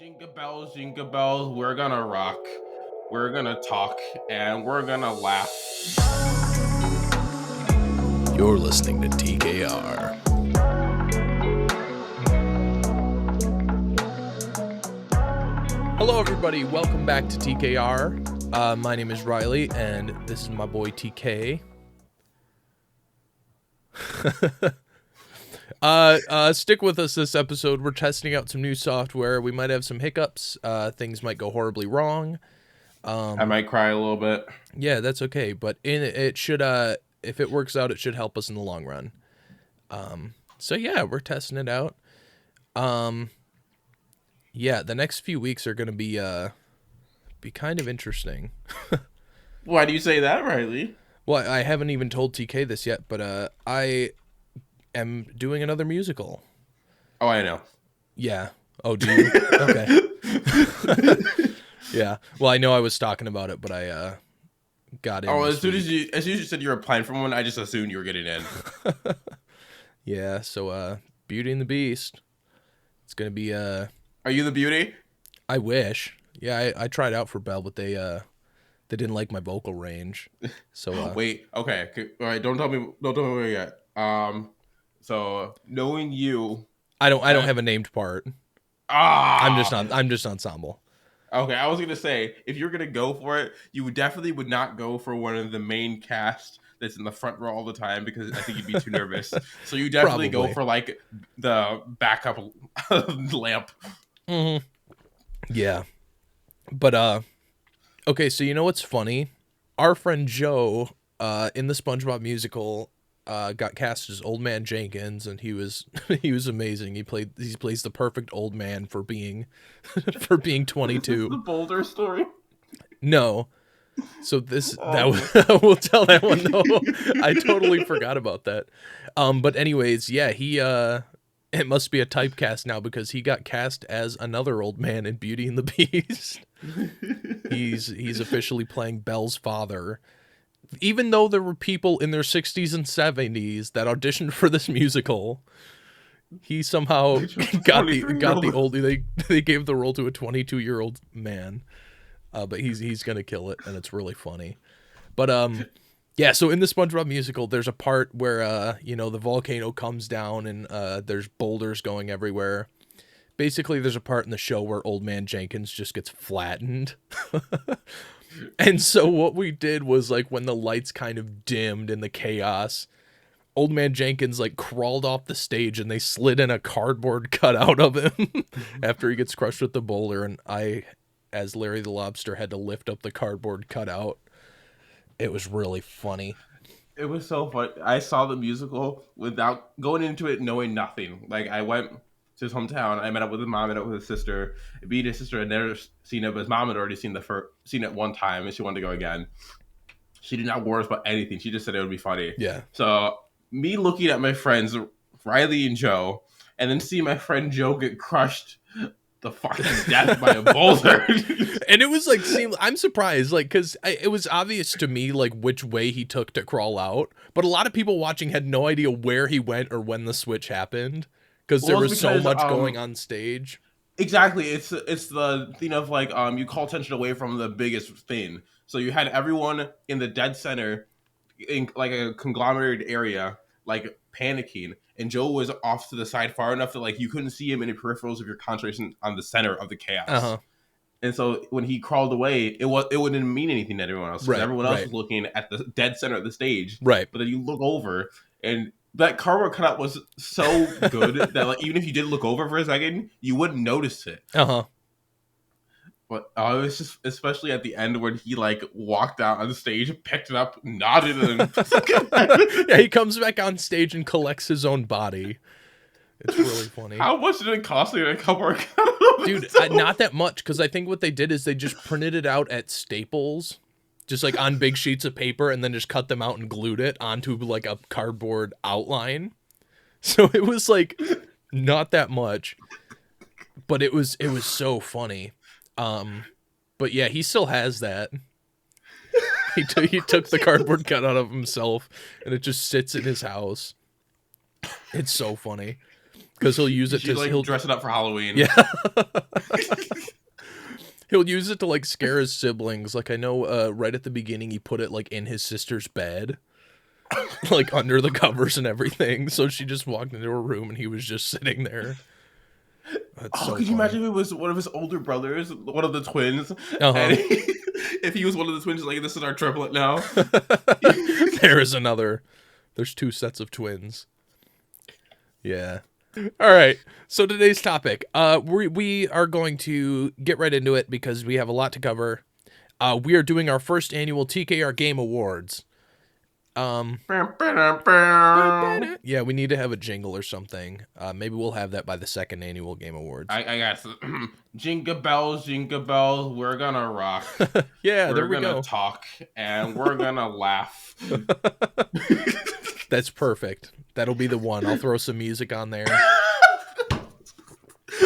Jingle bells, we're gonna rock, we're gonna talk, and we're gonna laugh. You're listening to TKR. Hello, everybody. Welcome back to TKR. My name is Riley, and this is my boy TK. Stick with us this episode. We're testing out some new software. We might have some hiccups. Things might go horribly wrong. I might cry a little bit. Yeah, that's okay. But it should, if it works out, it should help us in the long run. So yeah, we're testing it out. Yeah, the next few weeks are gonna be kind of interesting. Why do you say that, Riley? Well, I haven't even told TK this yet, but I am doing another musical. Oh, I know. Yeah. Oh, do you? Okay. Yeah. Well, I know I was talking about it, but I got in. Oh, as soon as you said you were applying for one, I just assumed you were getting in. Yeah. So, Beauty and the Beast. It's gonna be Are you the beauty? I wish. Yeah, I tried out for Belle, but they didn't like my vocal range. So wait. Okay. All right. Don't tell me where yet. So knowing you, I don't have a named part. I'm just ensemble. Okay, I was gonna say, if you're gonna go for it, you would not go for one of the main cast that's in the front row all the time, because I think you'd be too nervous. So you definitely go for like the backup lamp. Mm-hmm. Yeah, but okay. So you know what's funny? Our friend Joe, in the SpongeBob musical, got cast as Old Man Jenkins, and he was amazing. He plays the perfect old man for being 22. The Boulder story. No. So we'll tell that one though. I totally forgot about that. But anyways, yeah, he it must be a typecast now, because he got cast as another old man in Beauty and the Beast. He's officially playing Belle's father. Even though there were people in their 60s and 70s that auditioned for this musical, he somehow got the old. They gave the role to a 22-year-old man, but he's gonna kill it, and it's really funny. But yeah. So in the SpongeBob musical, there's a part where the volcano comes down and there's boulders going everywhere. Basically, there's a part in the show where Old Man Jenkins just gets flattened. And so what we did was, like, when the lights kind of dimmed in the chaos, Old Man Jenkins, like, crawled off the stage and they slid in a cardboard cutout of him after he gets crushed with the boulder. And I, as Larry the Lobster, had to lift up the cardboard cutout. It was really funny. It was so fun. I saw the musical without going into it knowing nothing. Like, I went to his hometown. I met up with his mom, met up with his sister. Beat his sister had never seen it, but his mom had already seen it one time, and she wanted to go again. She did not warn us about anything. She just said it would be funny. Yeah. So me looking at my friends Riley and Joe, and then seeing my friend Joe get crushed the fucking death by a boulder. And it was like, I'm surprised, like, because it was obvious to me, like, which way he took to crawl out, but a lot of people watching had no idea where he went or when the switch happened. Because there was so much going on stage. Exactly. It's the thing of, like, you call attention away from the biggest thing. So you had everyone in the dead center, in like a conglomerated area, like, panicking. And Joe was off to the side far enough that, like, you couldn't see him in the peripherals if you're concentrating on the center of the chaos. Uh-huh. And so when he crawled away, it wouldn't mean anything to everyone else. Right, everyone else was looking at the dead center of the stage. Right. But then you look over, and that cardboard cutout was so good that, like, even if you did look over for a second, you wouldn't notice it. Uh-huh. But it was just, especially at the end when he, like, walked out on the stage, picked it up, nodded, and yeah, he comes back on stage and collects his own body. It's really funny. How much did it cost me to cardboard cutout? Dude, not that much, because I think what they did is they just printed it out at Staples, just like on big sheets of paper, and then just cut them out and glued it onto like a cardboard outline. So it was like not that much, but it was so funny. But yeah, he still has that. He took the cardboard cutout of himself, and it just sits in his house. It's so funny because he'll use it he'll dress it up for Halloween. Yeah. He'll use it to like scare his siblings. Like I know right at the beginning he put it like in his sister's bed. Like under the covers and everything. So she just walked into her room and he was just sitting there. That's so could you funny. imagine if it was one of his older brothers, one of the twins, Uh-huh. if he was one of the twins, like this is our triplet now. There's 2 sets of twins. Yeah. All right. So today's topic, we are going to get right into it because we have a lot to cover. We are doing our first annual TKR Game Awards. Yeah, we need to have a jingle or something. Maybe we'll have that by the second annual Game Awards. I got jingle bells, we're gonna rock. Yeah, there we go. We're gonna talk and we're gonna laugh. That's perfect. That'll be the one. I'll throw some music on there.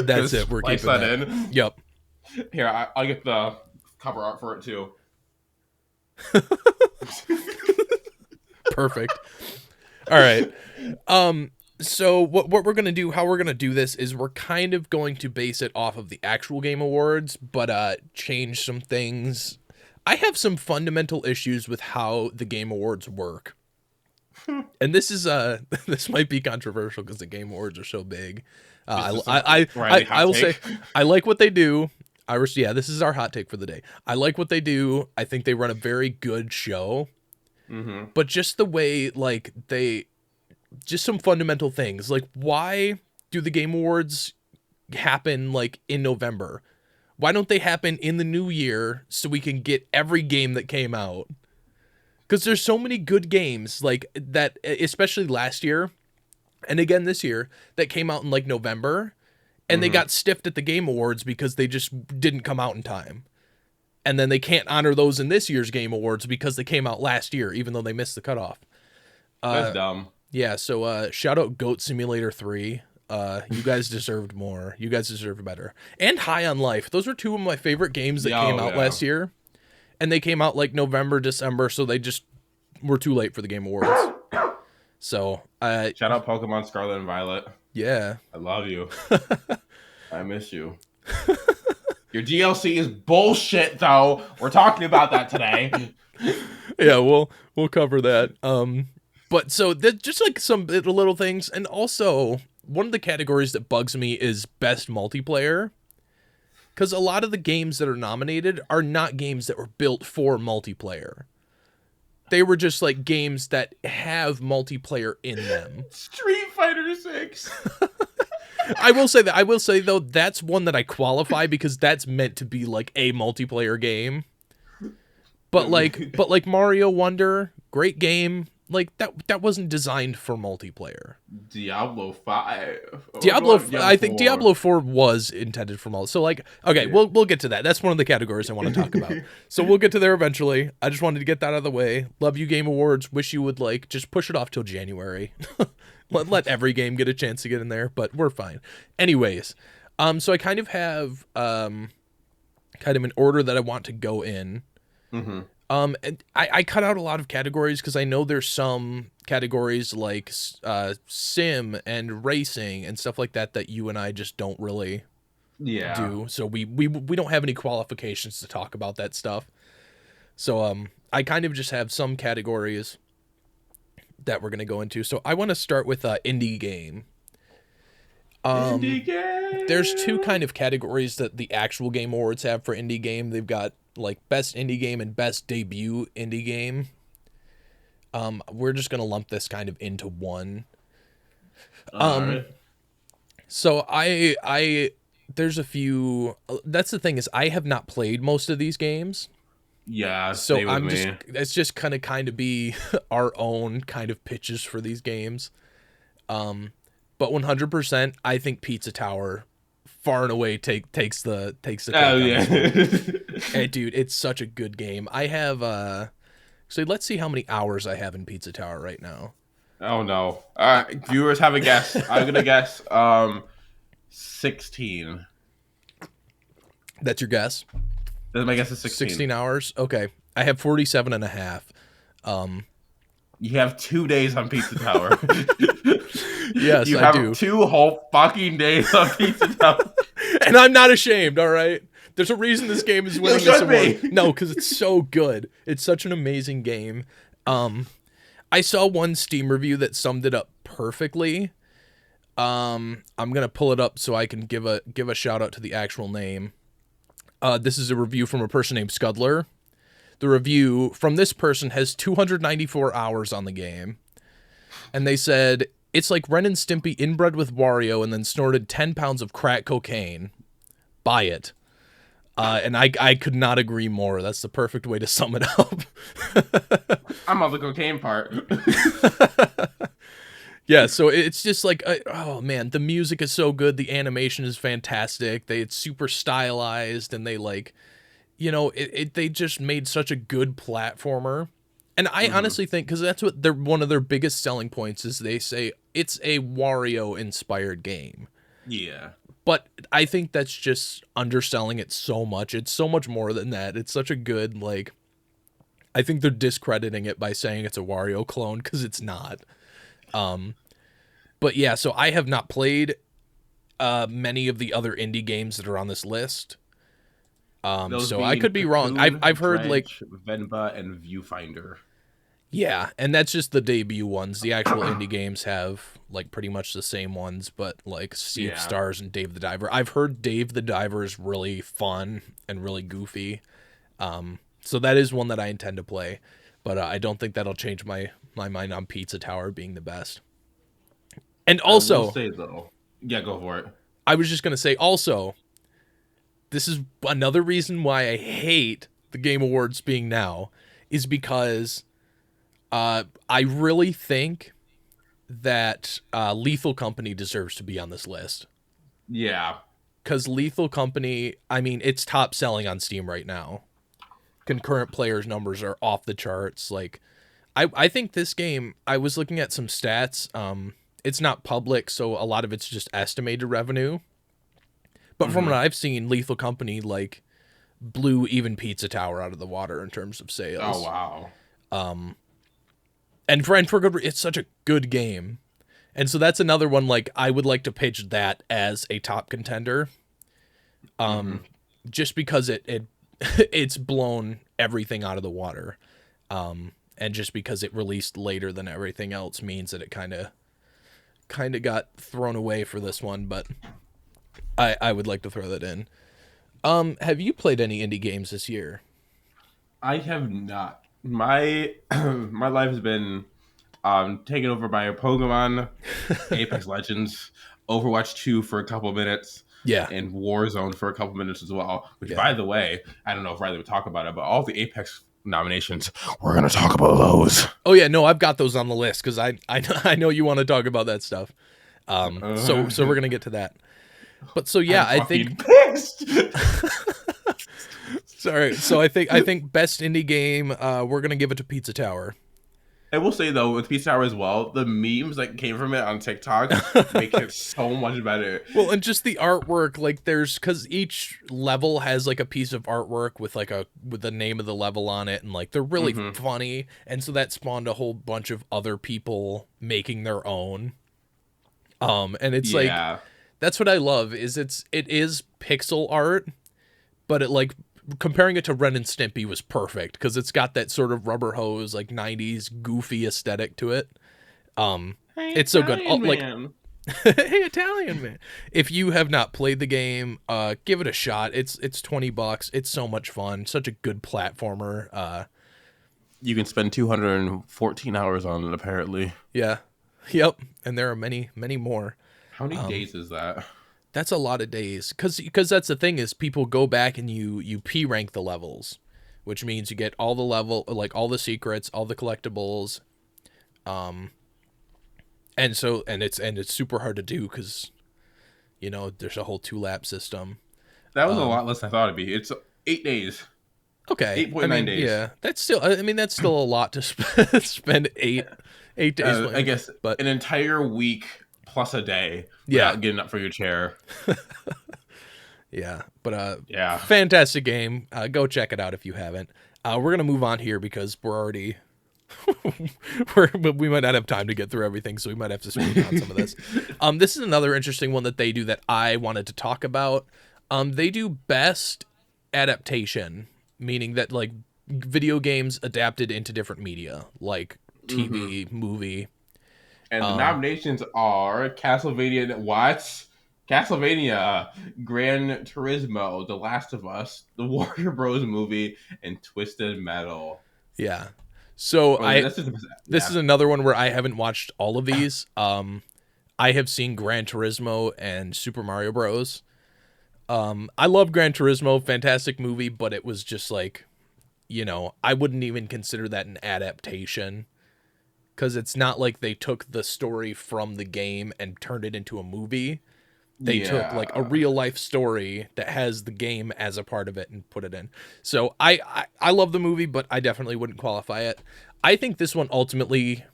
That's it. We're keeping that in. Yep. Here, I'll get the cover art for it too. Perfect. All right. So what we're gonna do, how we're gonna do this is we're kind of going to base it off of the actual Game Awards, but change some things. I have some fundamental issues with how the Game Awards work. And this is this might be controversial because the Game Awards are so big. I will say I like what they do. This is our hot take for the day. I like what they do. I think they run a very good show. Mm-hmm. But just the way, like, just some fundamental things. Like, why do the Game Awards happen, like, in November? Why don't they happen in the new year so we can get every game that came out? Because there's so many good games, like, that, especially last year, and again this year, that came out in, like, November, and they got stiffed at the Game Awards because they just didn't come out in time. And then they can't honor those in this year's Game Awards because they came out last year, even though they missed the cutoff. That's dumb. Yeah, so shout out Goat Simulator 3. You guys deserved more. You guys deserved better. And High on Life. Those are 2 of my favorite games that came out last year. And they came out like November, December, so they just were too late for the Game Awards. So, shout out Pokemon Scarlet and Violet. Yeah. I love you. I miss you. Your DLC is bullshit, though. We're talking about that today. Yeah, we'll cover that. But so just like some little things, and also one of the categories that bugs me is best multiplayer, because a lot of the games that are nominated are not games that were built for multiplayer. They were just like games that have multiplayer in them. Street Fighter 6. I will say though, that's one that I qualify because that's meant to be like a multiplayer game. But like Mario Wonder, great game. Like that wasn't designed for multiplayer. Diablo 5. I think Diablo 4 was intended for multiplayer. So like, okay, we'll get to that. That's one of the categories I want to talk about. So we'll get to there eventually. I just wanted to get that out of the way. Love you, Game Awards. Wish you would like just push it off till January. Let every game get a chance to get in there, but we're fine. Anyways, so I kind of have kind of an order that I want to go in. Mm-hmm. And I cut out a lot of categories because I know there's some categories like sim and racing and stuff like that you and I just don't really do. So we don't have any qualifications to talk about that stuff. So I kind of just have some categories that we're going to go into. So I want to start with indie game. Indie game. There's 2 kind of categories that the actual Game Awards have for indie game. They've got like best indie game and best debut indie game. We're just going to lump this kind of into one. Right. So there's a few, that's the thing is I have not played most of these games. Yeah, so it's just kind of be our own kind of pitches for these games. But 100%, I think Pizza Tower far and away takes the Oh yeah. Hey dude, it's such a good game. I have so let's see how many hours I have in Pizza Tower right now. Oh no. Viewers have a guess. I'm gonna guess 16. That's your guess? My guess is 16. 16 hours? Okay. I have 47 and a half. You have 2 days on Pizza Tower. Yes, you I do. You have 2 whole fucking days on Pizza Tower. And I'm not ashamed, all right? There's a reason this game is winning You this should award. be. No, because it's so good. It's such an amazing game. I saw one Steam review that summed it up perfectly. I'm gonna pull it up so I can give a shout out to the actual name. This is a review from a person named Scudler. The review from this person has 294 hours on the game. And they said, it's like Ren and Stimpy inbred with Wario and then snorted 10 pounds of crack cocaine. Buy it. And I could not agree more. That's the perfect way to sum it up. I'm on the cocaine part. Yeah, so it's just like, oh man, the music is so good. The animation is fantastic. It's super stylized, and they like, they just made such a good platformer. And I honestly think, because that's what one of their biggest selling points is, they say it's a Wario inspired game. Yeah. But I think that's just underselling it so much. It's so much more than that. It's such a good, like, I think they're discrediting it by saying it's a Wario clone, because it's not. But yeah, so I have not played many of the other indie games that are on this list. So I could be wrong. I've heard Dredge, like Venba and Viewfinder. Yeah, and that's just the debut ones. The actual indie games have like pretty much the same ones, but like Sea of Stars and Dave the Diver. I've heard Dave the Diver is really fun and really goofy. So that is one that I intend to play, but I don't think that'll change my mind on Pizza Tower being the best. And also, I will say though, yeah, go for it. I was just gonna say also, this is another reason why I hate the Game Awards being now, is because I really think that Lethal Company deserves to be on this list. Yeah. Because Lethal Company, I mean, it's top selling on Steam right now. Concurrent players numbers are off the charts. Like, I think this game, I was looking at some stats. It's not public, so a lot of it's just estimated revenue. But from what I've seen, Lethal Company, like, blew even Pizza Tower out of the water in terms of sales. Oh, wow. And for good, it's such a good game. And so that's another one, like, I would like to pitch that as a top contender. Just because it's blown everything out of the water. And just because it released later than everything else means that it kind of got thrown away for this one, but I would like to throw that in. Have you played any indie games this year? I have not. My my life has been taken over by Pokemon, Apex Legends, Overwatch 2 for a couple minutes, Yeah. and Warzone for a couple minutes as well. Which, by the way, I don't know if Riley would talk about it, but all the Apex nominations, we're gonna talk about those. Oh yeah, no, I've got those on the list because I know you want to talk about that stuff. So we're gonna get to that. But so yeah, I think pissed. Sorry. So I think best indie game, we're gonna give it to Pizza Tower. I will say though, with Pizza Tower as well, the memes that came from it on TikTok make it so much better. Well, and just the artwork, like because each level has like a piece of artwork with the name of the level on it, and like they're really funny, and so that spawned a whole bunch of other people making their own. And it's like, that's what I love, is it is pixel art, but it, like, comparing it to Ren and Stimpy was perfect because it's got that sort of rubber hose, like 90s goofy aesthetic to it. Hey, it's so good. Like, hey, Italian man. If you have not played the game, give it a shot. It's $20. It's so much fun. Such a good platformer. You can spend 214 hours on it, apparently. Yeah. Yep. And there are many, many more. How many days is that? That's a lot of days, because that's the thing, is people go back and you P rank the levels, which means you get all the all the secrets, all the collectibles, and it's super hard to do because, there's a whole 2-lap system. That was a lot less than I thought it'd be. It's 8 days. Okay, 8.9 days. Yeah, that's still a lot to spend eight days. I guess, but an entire week plus a day without getting up from your chair. Yeah, but fantastic game. Go check it out if you haven't. We're gonna move on here because we're already we might not have time to get through everything, so we might have to speed on some of this. This is another interesting one that they do that I wanted to talk about. They do best adaptation, meaning that like video games adapted into different media, like Mm-hmm. TV, movie. And the Um, nominations are Castlevania what? Castlevania, Gran Turismo, The Last of Us, the Warner Bros. Movie, and Twisted Metal. yeah. So Well, this is this is yeah, another one where I haven't watched all of these. I have seen Gran Turismo and Super Mario Bros. I love Gran Turismo, fantastic movie, but it was just like, I wouldn't even consider that an adaptation because it's not like they took the story from the game and turned it into a movie. They took like a yeah. real life story that has the game as a part of it and put it in. So I love the movie, but I definitely wouldn't qualify it. I think this one ultimately,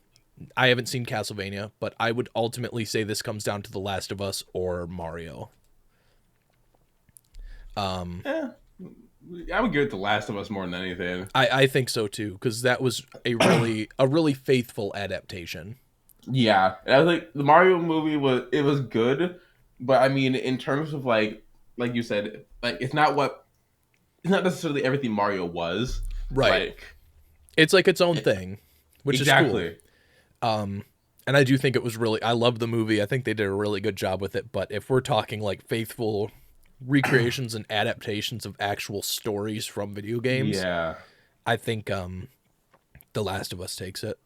I haven't seen Castlevania, but I would ultimately say this comes down to The Last of Us or Mario. Um, Eh, I would give it The Last of Us more than anything. I think so too, because that was a really faithful adaptation. Yeah, and I was like the Mario movie was good, but I mean in terms of like you said, like it's not necessarily everything Mario was. Right. Like It's like its own it, thing, which is cool. exactly. Um, and I do think it was really, I love the movie. I think they did a really good job with it. But if we're talking like faithful recreations and adaptations of actual stories from video games, Yeah. I think The Last of Us takes it.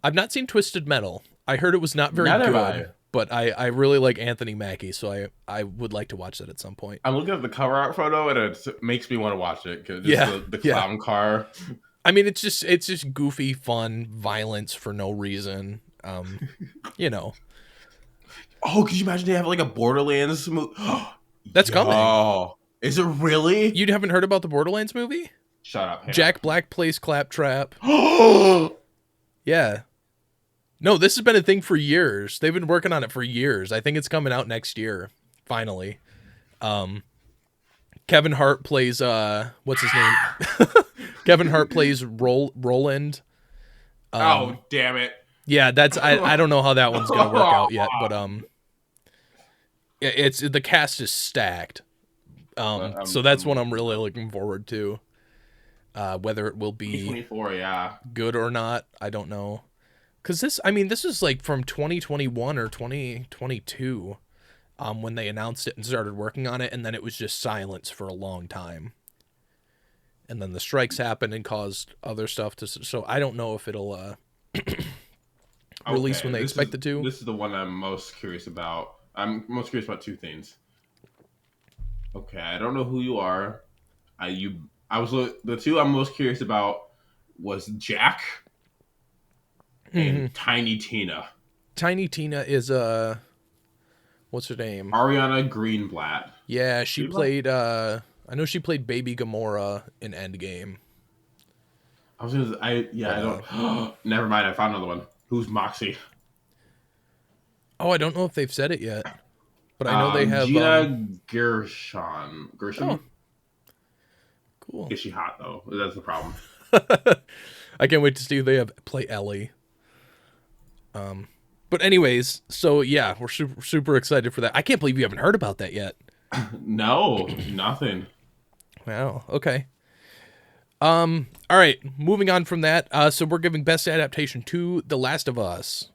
I've not seen Twisted Metal. I heard it was not very Neither have good, I. but I really like Anthony Mackie, so I would like to watch that at some point. I'm looking at the cover art photo and it makes me want to watch it because just Yeah, the yeah. clown car. I mean, it's just goofy, fun violence for no reason. You know, Oh, could you imagine they have like a Borderlands movie? that's coming. Yo, is it really? You haven't heard about the Borderlands movie? Shut up, Hannah. Jack Black plays Claptrap. Yeah. No, this has been a thing for years. They've been working on it for years. I think it's coming out next year. Finally. Um, Kevin Hart plays what's his name? Kevin Hart plays Roland. Oh, Um, damn it. yeah, that's I don't know how that one's gonna work out yet, but it's the cast is stacked. So that's one I'm really looking forward to. Whether it will be 2024, yeah. good or not, I don't know. Cause this is like from 2021 or 2022, when they announced it and started working on it, and then it was just silence for a long time. And then the strikes happened and caused other stuff to. So I don't know if it'll release when Okay, they expect it to. this is the one I'm most curious about. I'm most curious about two things. Okay, I don't know who you are. I was the two I'm most curious about was Jack Hmm. and Tiny Tina. Tiny Tina is what's her name? Ariana Greenblatt. Yeah, she Greenblatt? played I know she played Baby Gamora in Endgame. I was gonna. But I don't. Never mind. I found another one. Who's Moxie? oh, I don't know if they've said it yet. But I know they have Gina Gershon. oh, Gershon. cool. Is she hot though? That's the problem. I can't wait to see who they have play Ellie. But anyways, so yeah, we're super excited for that. I can't believe you haven't heard about that yet. No, nothing. Wow. Okay. All right. Moving on from that. So we're giving best adaptation to The Last of Us.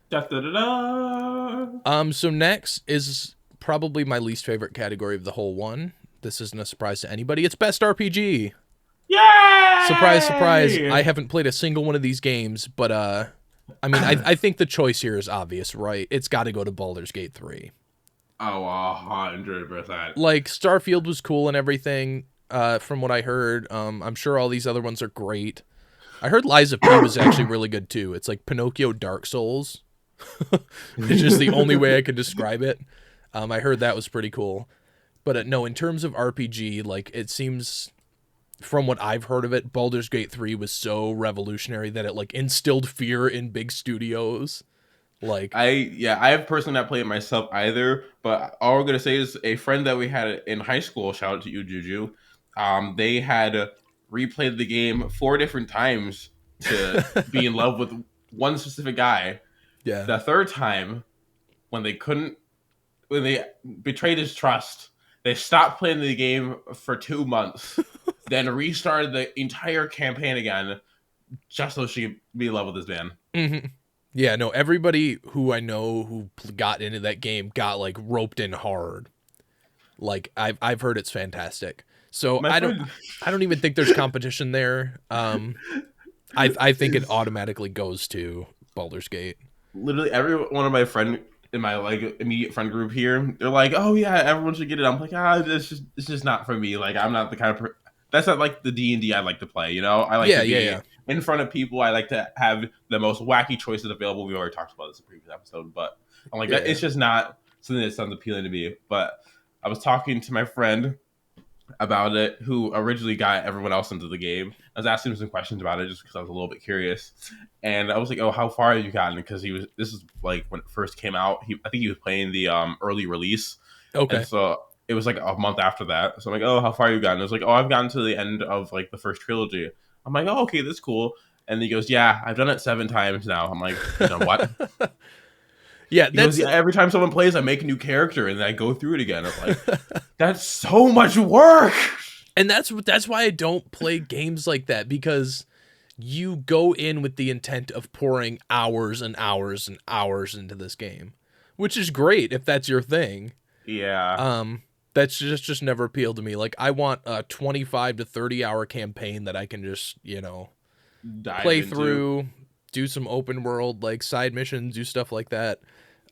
Da, da, da, da. So next is probably my least favorite category of the whole one. This isn't a surprise to anybody. It's best RPG. Surprise, surprise. I Yay! haven't played a single one of these games, but I mean, I think the choice here is obvious, right? It's got to go to Baldur's Gate 3. Oh, 100%. Like Starfield was cool and everything, from what I heard. I'm sure all these other ones are great. I heard Lies of P was actually really good too. It's like Pinocchio Dark Souls. It's just the only way I could describe it. I heard that was pretty cool. But no, in terms of RPG, like it seems from what I've heard of it, Baldur's Gate 3 was so revolutionary that it like instilled fear in big studios. Like, I have personally not played it myself either, but all we're gonna say is a friend that we had in high school, shout out to you, Juju. They had replayed the game 4 different times to be in love with one specific guy. yeah. The third time, when they couldn't, when they betrayed his trust, They stopped playing the game for 2 months, then restarted the entire campaign again just so she could be in love with this man. Mm-hmm. Yeah, no, everybody who I know who got into that game got like roped in hard. Like I've heard it's fantastic. So My friend I don't even think there's competition there. I think it is automatically goes to Baldur's Gate. literally every one of my friend in my like immediate friend group here. They're like, "Oh yeah, everyone should get it." I'm like, it's just not for me. Like I'm not the kind of that's not like the D&D I like to play. You know, I like Yeah, to yeah, be yeah. in front of people. I like to have the most wacky choices available. We already talked about this in the previous episode, but I'm like that. Yeah. It's just not something that sounds appealing to me. But I was talking to my friend about it who originally got everyone else into the game. I was asking him some questions about it just because I was a little bit curious. And I was like, "Oh, how far have you gotten?" Because this is like when it first came out. I think he was playing the early release, and Okay. so it was like a month after that. So I'm like, "Oh, how far have you gotten?" I was like, "Oh, I've gotten to the end of like the first trilogy." I'm like, "Oh, okay, that's cool." And he goes, "Yeah, I've done it 7 times now." I'm like, "You know what?" Yeah, He goes, that's "Yeah, every time someone plays, I make a new character and then I go through it again." I'm like, "That's so much work." and that's why I don't play games like that, because you go in with the intent of pouring hours and hours and hours into this game, which is great if that's your thing. Yeah, That's just never appealed to me. Like I want a 25 to 30 hour campaign that I can just, dive play into. through, do some open world like side missions, do stuff like that.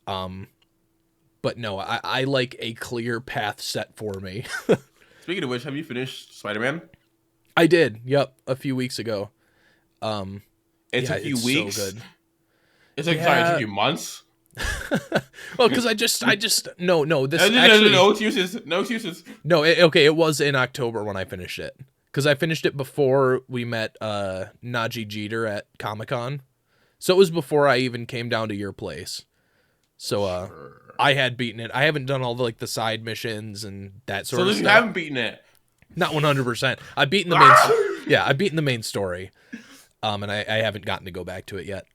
Um but no, I like a clear path set for me. Speaking of which, have you finished Spider-Man? I did. Yep, a few weeks ago. Um It yeah, took you it's so weeks. good. Sorry, it took Yeah. you months. Well, cuz I just no, No, this no, no, no, actually no excuses. No excuses. no, okay, it was in October when I finished it. Cuz I finished it before we met Najee Jeter at Comic-Con. So it was before I even came down to your place. So Sure. I had beaten it. I haven't done all the like the side missions and that So sort of then you stuff. haven't beaten it. Not 100%. I've beaten the main Ah! yeah, I've beaten the main story. And I haven't gotten to go back to it yet.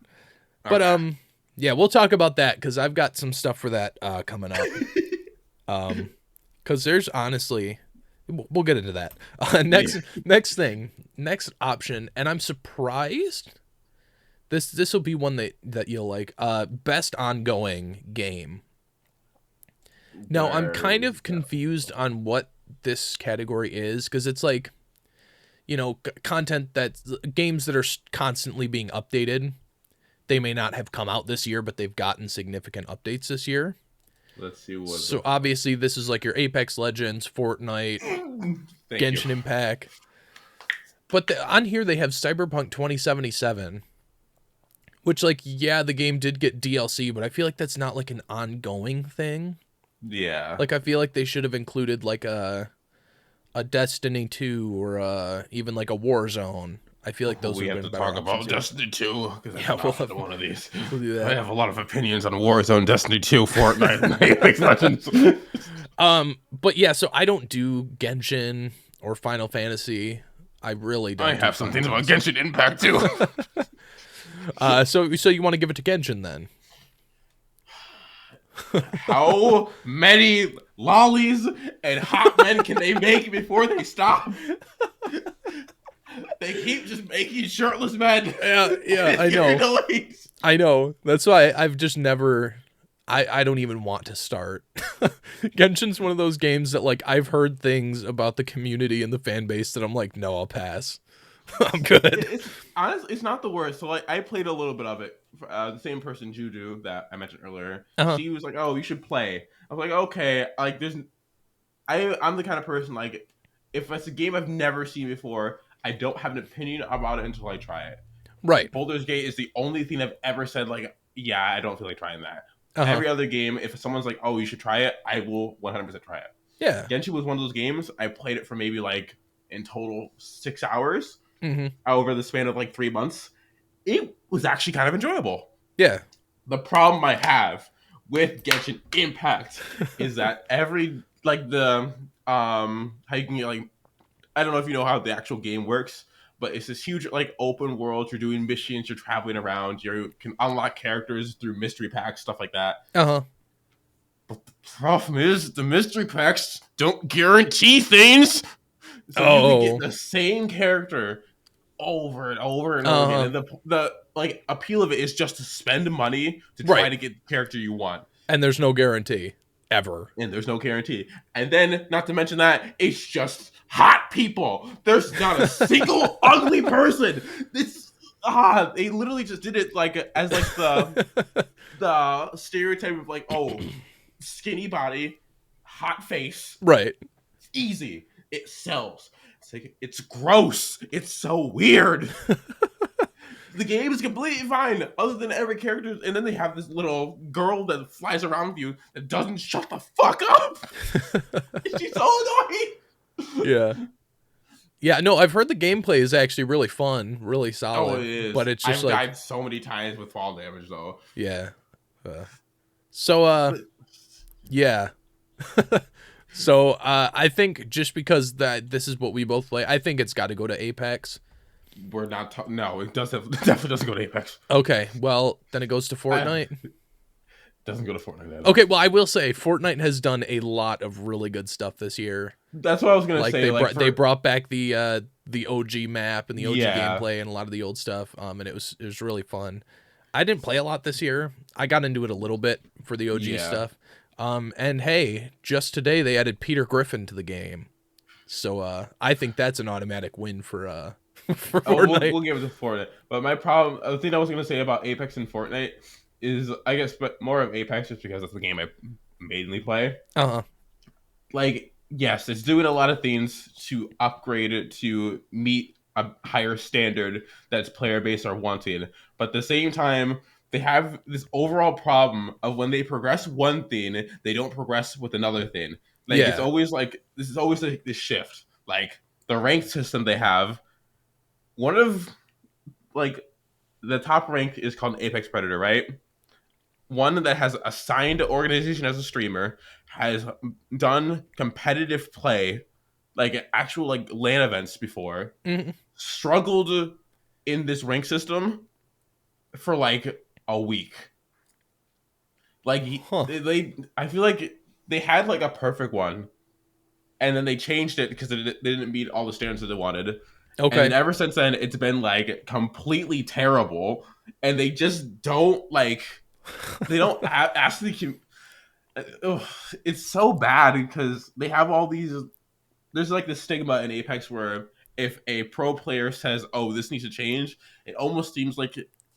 But Okay. yeah, we'll talk about that cuz I've got some stuff for that coming up. Cuz there's honestly we'll get into that. Yeah. Next option, and I'm surprised this will be one that you'll like. Best ongoing game. Now, I'm There kind we of go. confused on what this category is, because it's like, content games that are constantly being updated. They may not have come out this year, but they've gotten significant updates this year. Let's see what So the. obviously, this is like your Apex Legends, Fortnite, Thank you. Genshin Impact. But on here, they have Cyberpunk 2077, which, like, yeah, the game did get DLC, but I feel like that's not like an ongoing thing. Yeah. Like, I feel like they should have included like a Destiny 2 or even like a Warzone. I feel like those We would have have been to better talk options about here. Destiny 2 because I Yeah, got offered one of these. we'll do I that. have a lot of opinions on Warzone, Destiny 2, Fortnite, and Apex Legends. But yeah, so I don't do Genshin or Final Fantasy. I really I don't do have some Final things about Fantasy. Genshin Impact too. So you want to give it to Genshin then? How many lollies and hot men can they make before they stop? They keep just making shirtless men. Yeah, I know. I know. That's why I've just never. I don't even want to start. Genshin's one of those games that like I've heard things about the community and the fan base that I'm like, no, I'll pass. I'm good. It's honestly, it's not the worst. So like, I played a little bit of it. The same person, Juju, that I mentioned earlier, Uh-huh. she was like, "Oh, you should play." I was like, "Okay." Like, I'm the kind of person like, if it's a game I've never seen before, I don't have an opinion about it until I try it. Right. Baldur's Gate is the only thing I've ever said like, "Yeah, I don't feel like trying that." Uh-huh. Every other game, if someone's like, "Oh, you should try it," I will 100% try it. Yeah. Genshin was one of those games I played it for maybe like in total 6 hours Mm-hmm. over the span of like 3 months. It was actually kind of enjoyable. Yeah. The problem I have with Genshin Impact is that every like the how you can get like I don't know if you know how the actual game works, but it's this huge like open world. You're doing missions, you're traveling around, you can unlock characters through mystery packs, stuff like that. Uh-huh. Problem is, the mystery packs don't guarantee things. So you could get Oh, the same character over and over and over again. uh-huh. And the like appeal of it is just to spend money to try Right. to get the character you want. And there's no guarantee ever. And there's no guarantee. And then, not to mention that, it's just hot people. There's not a single ugly person. It's they literally just did it like as like the stereotype of like, oh, skinny body, hot face, Right. easy. It sells. It's like it's gross. It's so weird. The game is completely fine, other than every character, and then they have this little girl that flies around with you that doesn't shut the fuck up. She's so annoying. Yeah. Yeah, no, I've heard the gameplay is actually really fun, really Oh, solid. it is. But it's just I've like, died so many times with fall damage though. yeah. So, But yeah. So, I think just because that this is what we both play, I think it's got to go to Apex. we're not. No, it doesn't. It definitely doesn't go to Apex. Okay, well, then it goes to Fortnite. Doesn't go to Fortnite. Either. Okay, well, I will say Fortnite has done a lot of really good stuff this year. That's what I was gonna Like say. they brought back the OG map and the OG Yeah. gameplay and a lot of the old stuff. And it was really fun. I didn't play a lot this year. I got into it a little bit for the OG Yeah. stuff. And hey, just today they added Peter Griffin to the game. So I think that's an automatic win for for Oh, Fortnite. we'll give it to Fortnite. But my problem, the thing I was gonna say about Apex and Fortnite is, I guess, but more of Apex just because that's the game I mainly play. Uh-huh. Like, yes, it's doing a lot of things to upgrade it to meet a higher standard that's player base are wanting, but at the same time, they have this overall problem of when they progress one thing, they don't progress with another thing. Like, it's Yeah. always like this is always like this shift. Like the rank system they have, one of like the top rank is called Apex Predator, right? One that has assigned organization as a streamer, has done competitive play, like actual like LAN events before, Mhm. struggled in this rank system for like a week. Like Huh. I feel like they had like a perfect one, and then they changed it because they didn't meet all the standards that they wanted. And then Okay. ever since then, it's been like completely terrible, and they just don't like they don't ask the ugh, it's so bad because they have all these. There's like this stigma in Apex where if a pro player says, "Oh, this needs to change," it almost seems like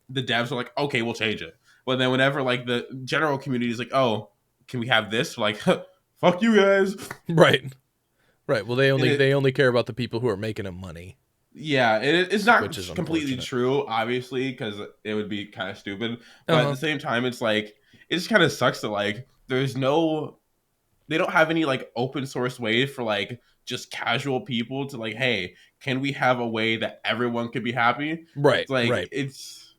the devs are like, "Okay, we'll change it." But then whenever like the general community is like, "Oh, can we have this?" We're like, "Fuck you guys." Right. Right. Well, they And only it, they only care about the people who are making them money, yeah, it's not which is completely unfortunate. true, obviously, because it would be kind of stupid. But at the Uh-huh. same time, it's like it just kind of sucks that like there's no they don't have any like open source way for like just casual people to like, hey, can we have a way that everyone could be happy? Right. It's like Right. it's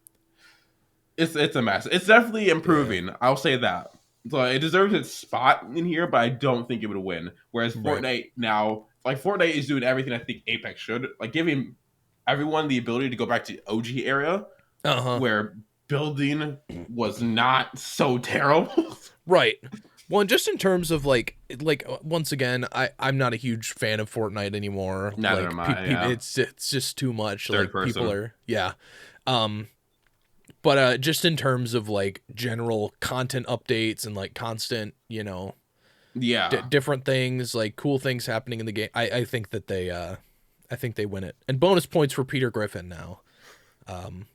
a mess. It's definitely Yeah. improving. I'll say that. So it deserves its spot in here, but I don't think it would win. Whereas Right. Fortnite now, like Fortnite is doing everything I think Apex should, like giving everyone the ability to go back to OG area Uh-huh. where building was not so terrible. Right. Well, and just in terms of once again, I'm not a huge fan of Fortnite anymore. Neither am I. Yeah, It's just too much. third Like people person. are yeah. Um but just in terms of like general content updates and like constant, Yeah. different things, like cool things happening in the game. I think that I think they win it. And bonus points for Peter Griffin now. Um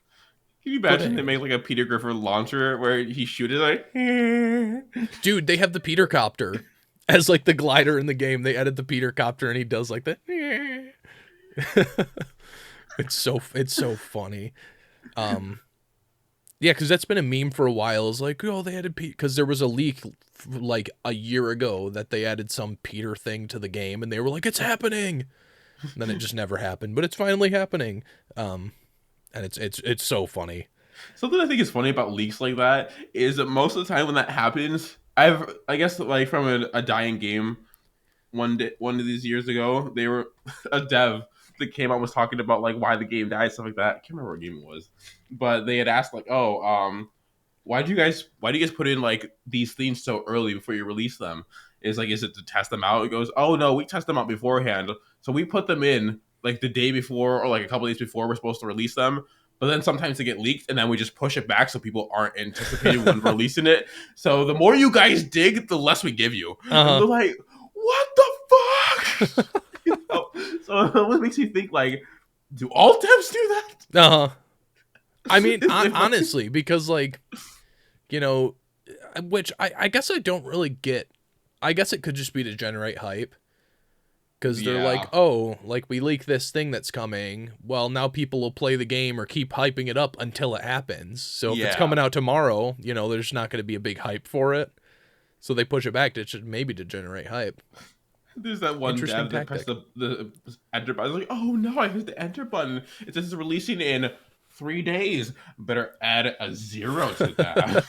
Can you but imagine they make anyways. like a Peter Griffin launcher where he shoots it like Dude, they have the Peter copter as like the glider in the game. They added the Peter copter and he does like that. It's so funny. Um yeah, because that's been a meme for a while. It's like, oh, they added Pete because there was a leak like a year ago that they added some Peter thing to the game, and they were like, it's happening. And then it just never happened, but it's finally happening. And it's so funny. something I think is funny about leaks like that is that most of the time when that happens, I guess like from a dying game one of these years ago, they were a dev that came out was talking about like why the game died, stuff like that. I can't remember what game it was. But they had asked like, oh, why do you guys put in like these themes so early before you release them? Is like, is it to test them out? It goes, oh no, we test them out beforehand. So we put them in like the day before or like a couple days before we're supposed to release them. But then sometimes they get leaked and then we just push it back so people aren't anticipating when releasing it. So the more you guys dig, the less we give you. And Uh they're like, what the fuck? So it always makes you think like, do all devs do that? huh. Uh huh. I mean, If, like, honestly, because like, you know, which I guess I don't really get. I guess it could just be to generate hype. Because they're like, yeah. oh, like we leak this thing that's coming. Well, now people will play the game or keep hyping it up until it happens. So if it's Yeah. coming out tomorrow, there's not going to be a big hype for it. So they push it back maybe to generate hype. There's that one Interesting dev that pressed tactic. the enter button. I was like, oh no, I hit the enter button. It says it's releasing in 3 days. Better add a 0 to that.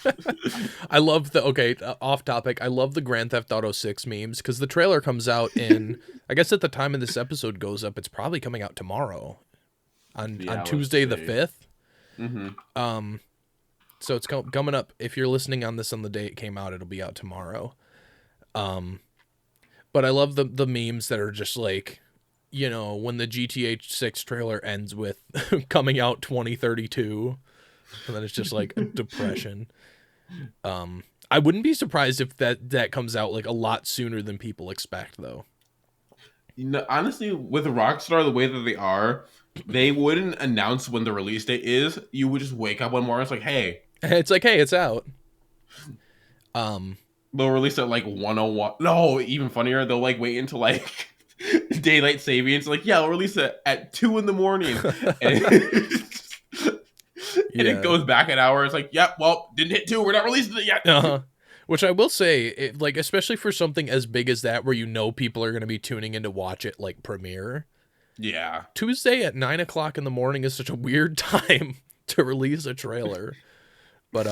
I love off topic. I love the Grand Theft Auto 6 memes because the trailer comes out in, I guess at the time of this episode goes up, it's probably coming out tomorrow on Yeah, let's Tuesday the see. 5th. Mm-hmm. So it's coming up. If you're listening on this on the day it came out, it'll be out tomorrow. But I love the memes that are just like, when the GTA 6 trailer ends with coming out 2032, and then it's just like depression. I wouldn't be surprised if that comes out like a lot sooner than people expect, though. Honestly, with Rockstar, the way that they are, they wouldn't announce when the release date is. You would just wake up one morning, it's like, hey. It's like, hey, it's out. They'll release it like 101. No, even funnier, they'll like wait until like daylight savings. Like, yeah, we'll release it at 2 in the morning. And, and it goes back an hour. It's like, yep, well, didn't hit 2. We're not releasing it yet. Which I will say, like, especially for something as big as that, where people are going to be tuning in to watch it, like, premiere. Yeah. Tuesday at 9 o'clock in the morning is such a weird time to release a trailer. But,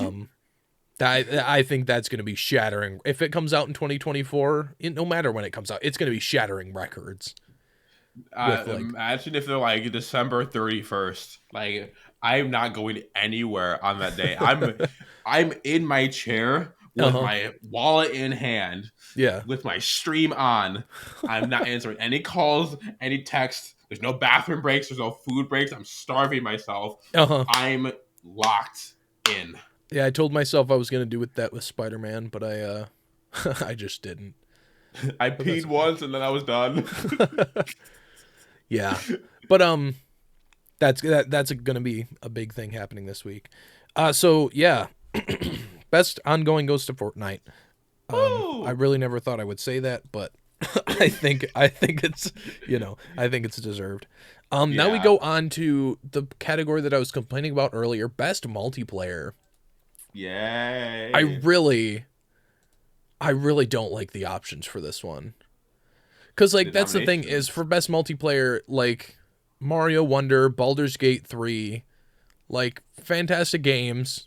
I think that's going to be shattering. If it comes out in 2024, no matter when it comes out, it's going to be shattering records. Imagine if they're like December 31st. Like, I'm not going anywhere on that day. I'm in my chair with my wallet in hand. Yeah. With my stream on. I'm not answering any calls, any texts. There's no bathroom breaks. There's no food breaks. I'm starving myself. I'm locked in. Yeah, I told myself I was going to do that with Spider-Man, but I just didn't. I peed once and then I was done. Yeah. But that's going to be a big thing happening this week. So yeah. Best ongoing goes to Fortnite. I really never thought I would say that, but I think it's, I think it's deserved. Now we go on to the category that I was complaining about earlier, best multiplayer. Yay. I really don't like the options for this one. Cuz like that's the thing is for best multiplayer, like Mario Wonder, Baldur's Gate 3, like fantastic games,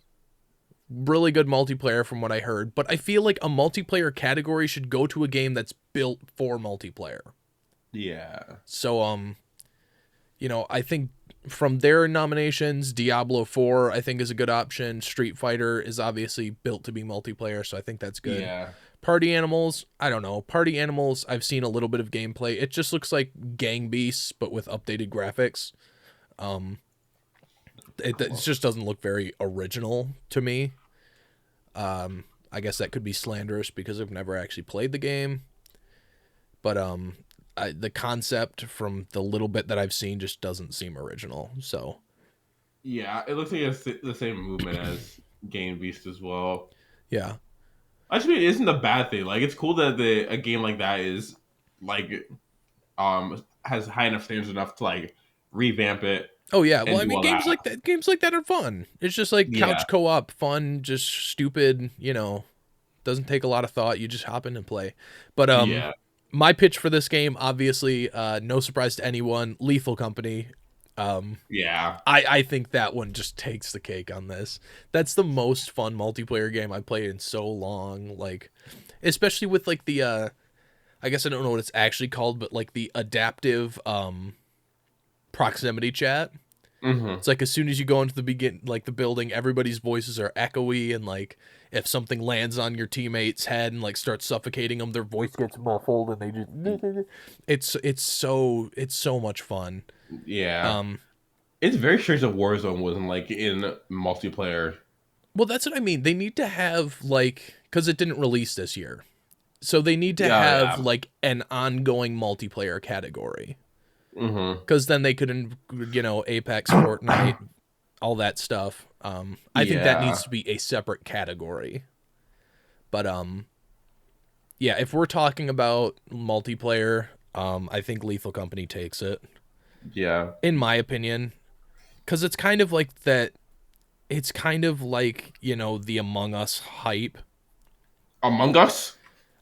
really good multiplayer from what I heard, but I feel like a multiplayer category should go to a game that's built for multiplayer. Yeah. So I think from their nominations, Diablo 4 I think is a good option. Street Fighter is obviously built to be multiplayer, so I think that's good. Yeah. Party Animals, I don't know. Party Animals, I've seen a little bit of gameplay. It just looks like Gang Beasts, but with updated graphics. It just doesn't look very original to me. I guess that could be slanderous because I've never actually played the game. But the concept from the little bit that I've seen just doesn't seem original. So yeah, it looks like it's the same movement as Game Beast as well. Yeah. Actually, it isn't a bad thing. Like, it's cool that a game like that is like has high enough standards enough to like revamp it. Oh yeah, well I mean games like that are fun. It's just like couch co-op fun, just stupid, doesn't take a lot of thought. You just hop in and play. But my pitch for this game, obviously, no surprise to anyone, Lethal Company. I think that one just takes the cake on this. That's the most fun multiplayer game I've played in so long. Like, especially with like the I guess I don't know what it's actually called, but like the adaptive proximity chat. Mm-hmm. It's like as soon as you go into the building, everybody's voices are echoey, and like if something lands on your teammate's head and like starts suffocating them, their voice gets muffled, and they just it's so much fun. Yeah. Um, It's very strange that Warzone wasn't like in multiplayer. well, that's what I mean. They need to have like because it didn't release this year, so they need to Yeah, have yeah. like an ongoing multiplayer category. Mm-hmm. Because then they could, Apex, Fortnite, all that stuff. I think that Yeah. needs to be a separate category. But yeah, if we're talking about multiplayer, I think Lethal Company takes it, Yeah. in my opinion, because it's kind of like that. It's kind of like the Among Us hype. Among Us?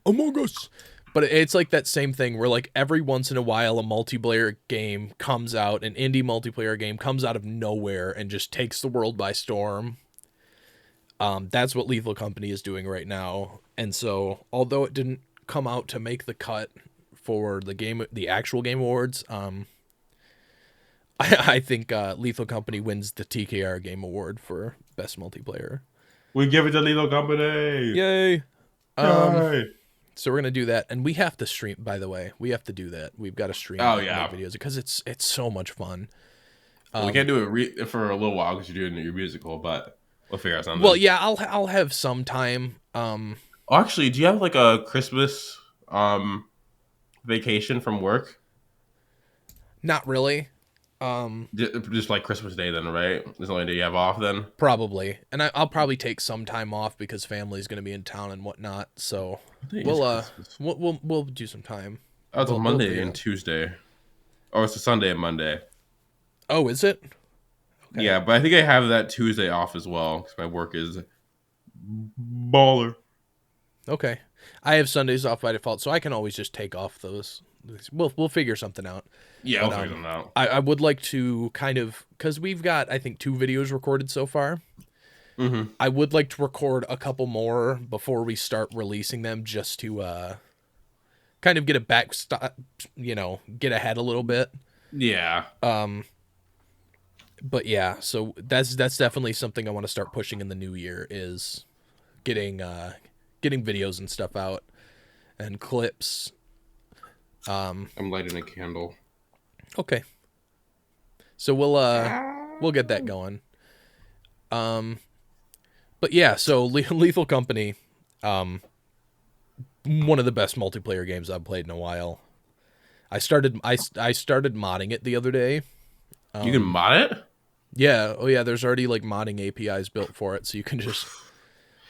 Among Us. But it's like that same thing where like every once in a while a multiplayer game comes out, an indie multiplayer game comes out of nowhere and just takes the world by storm. That's what Lethal Company is doing right now. And so, although it didn't come out to make the cut for the actual Game Awards, I think Lethal Company wins the TKR Game Award for best multiplayer. We give it to Lethal Company. Yay! Um, Yay. So we're gonna do that, and we have to stream. By the way, we have to do that. We've got to stream Oh it and yeah. make videos because it's so much fun. Well, we can't do it for a little while because you're doing your musical, but we'll figure out something. Well, yeah, I'll have some time. Oh, actually, do you have like a Christmas vacation from work? Not really. Just like Christmas Day, then, right? Is the only day you have off, then. Probably, and I'll probably take some time off because family's gonna be in town and whatnot. So I think it's we'll Christmas. we'll do some time. Oh, it's a We'll Monday figure it and out. Tuesday. Oh, it's a Sunday and Monday. Oh, is it? Okay. Yeah, but I think I have that Tuesday off as well because my work is baller. Okay. I have Sundays off by default, so I can always just take off those. We'll figure something out. Yeah, But I'll figure them out. I would like to kind of because we've got I think 2 videos recorded so far. Mm-hmm. I would like to record a couple more before we start releasing them, just to kind of get a get ahead a little bit. Yeah. But yeah, so that's definitely something I want to start pushing in the new year is getting videos and stuff out and clips. I'm lighting a candle. Okay. So we'll get that going. But yeah, so Lethal Company, one of the best multiplayer games I've played in a while. I started modding it the other day. You can mod it? Yeah, oh yeah, there's already like modding APIs built for it, so you can just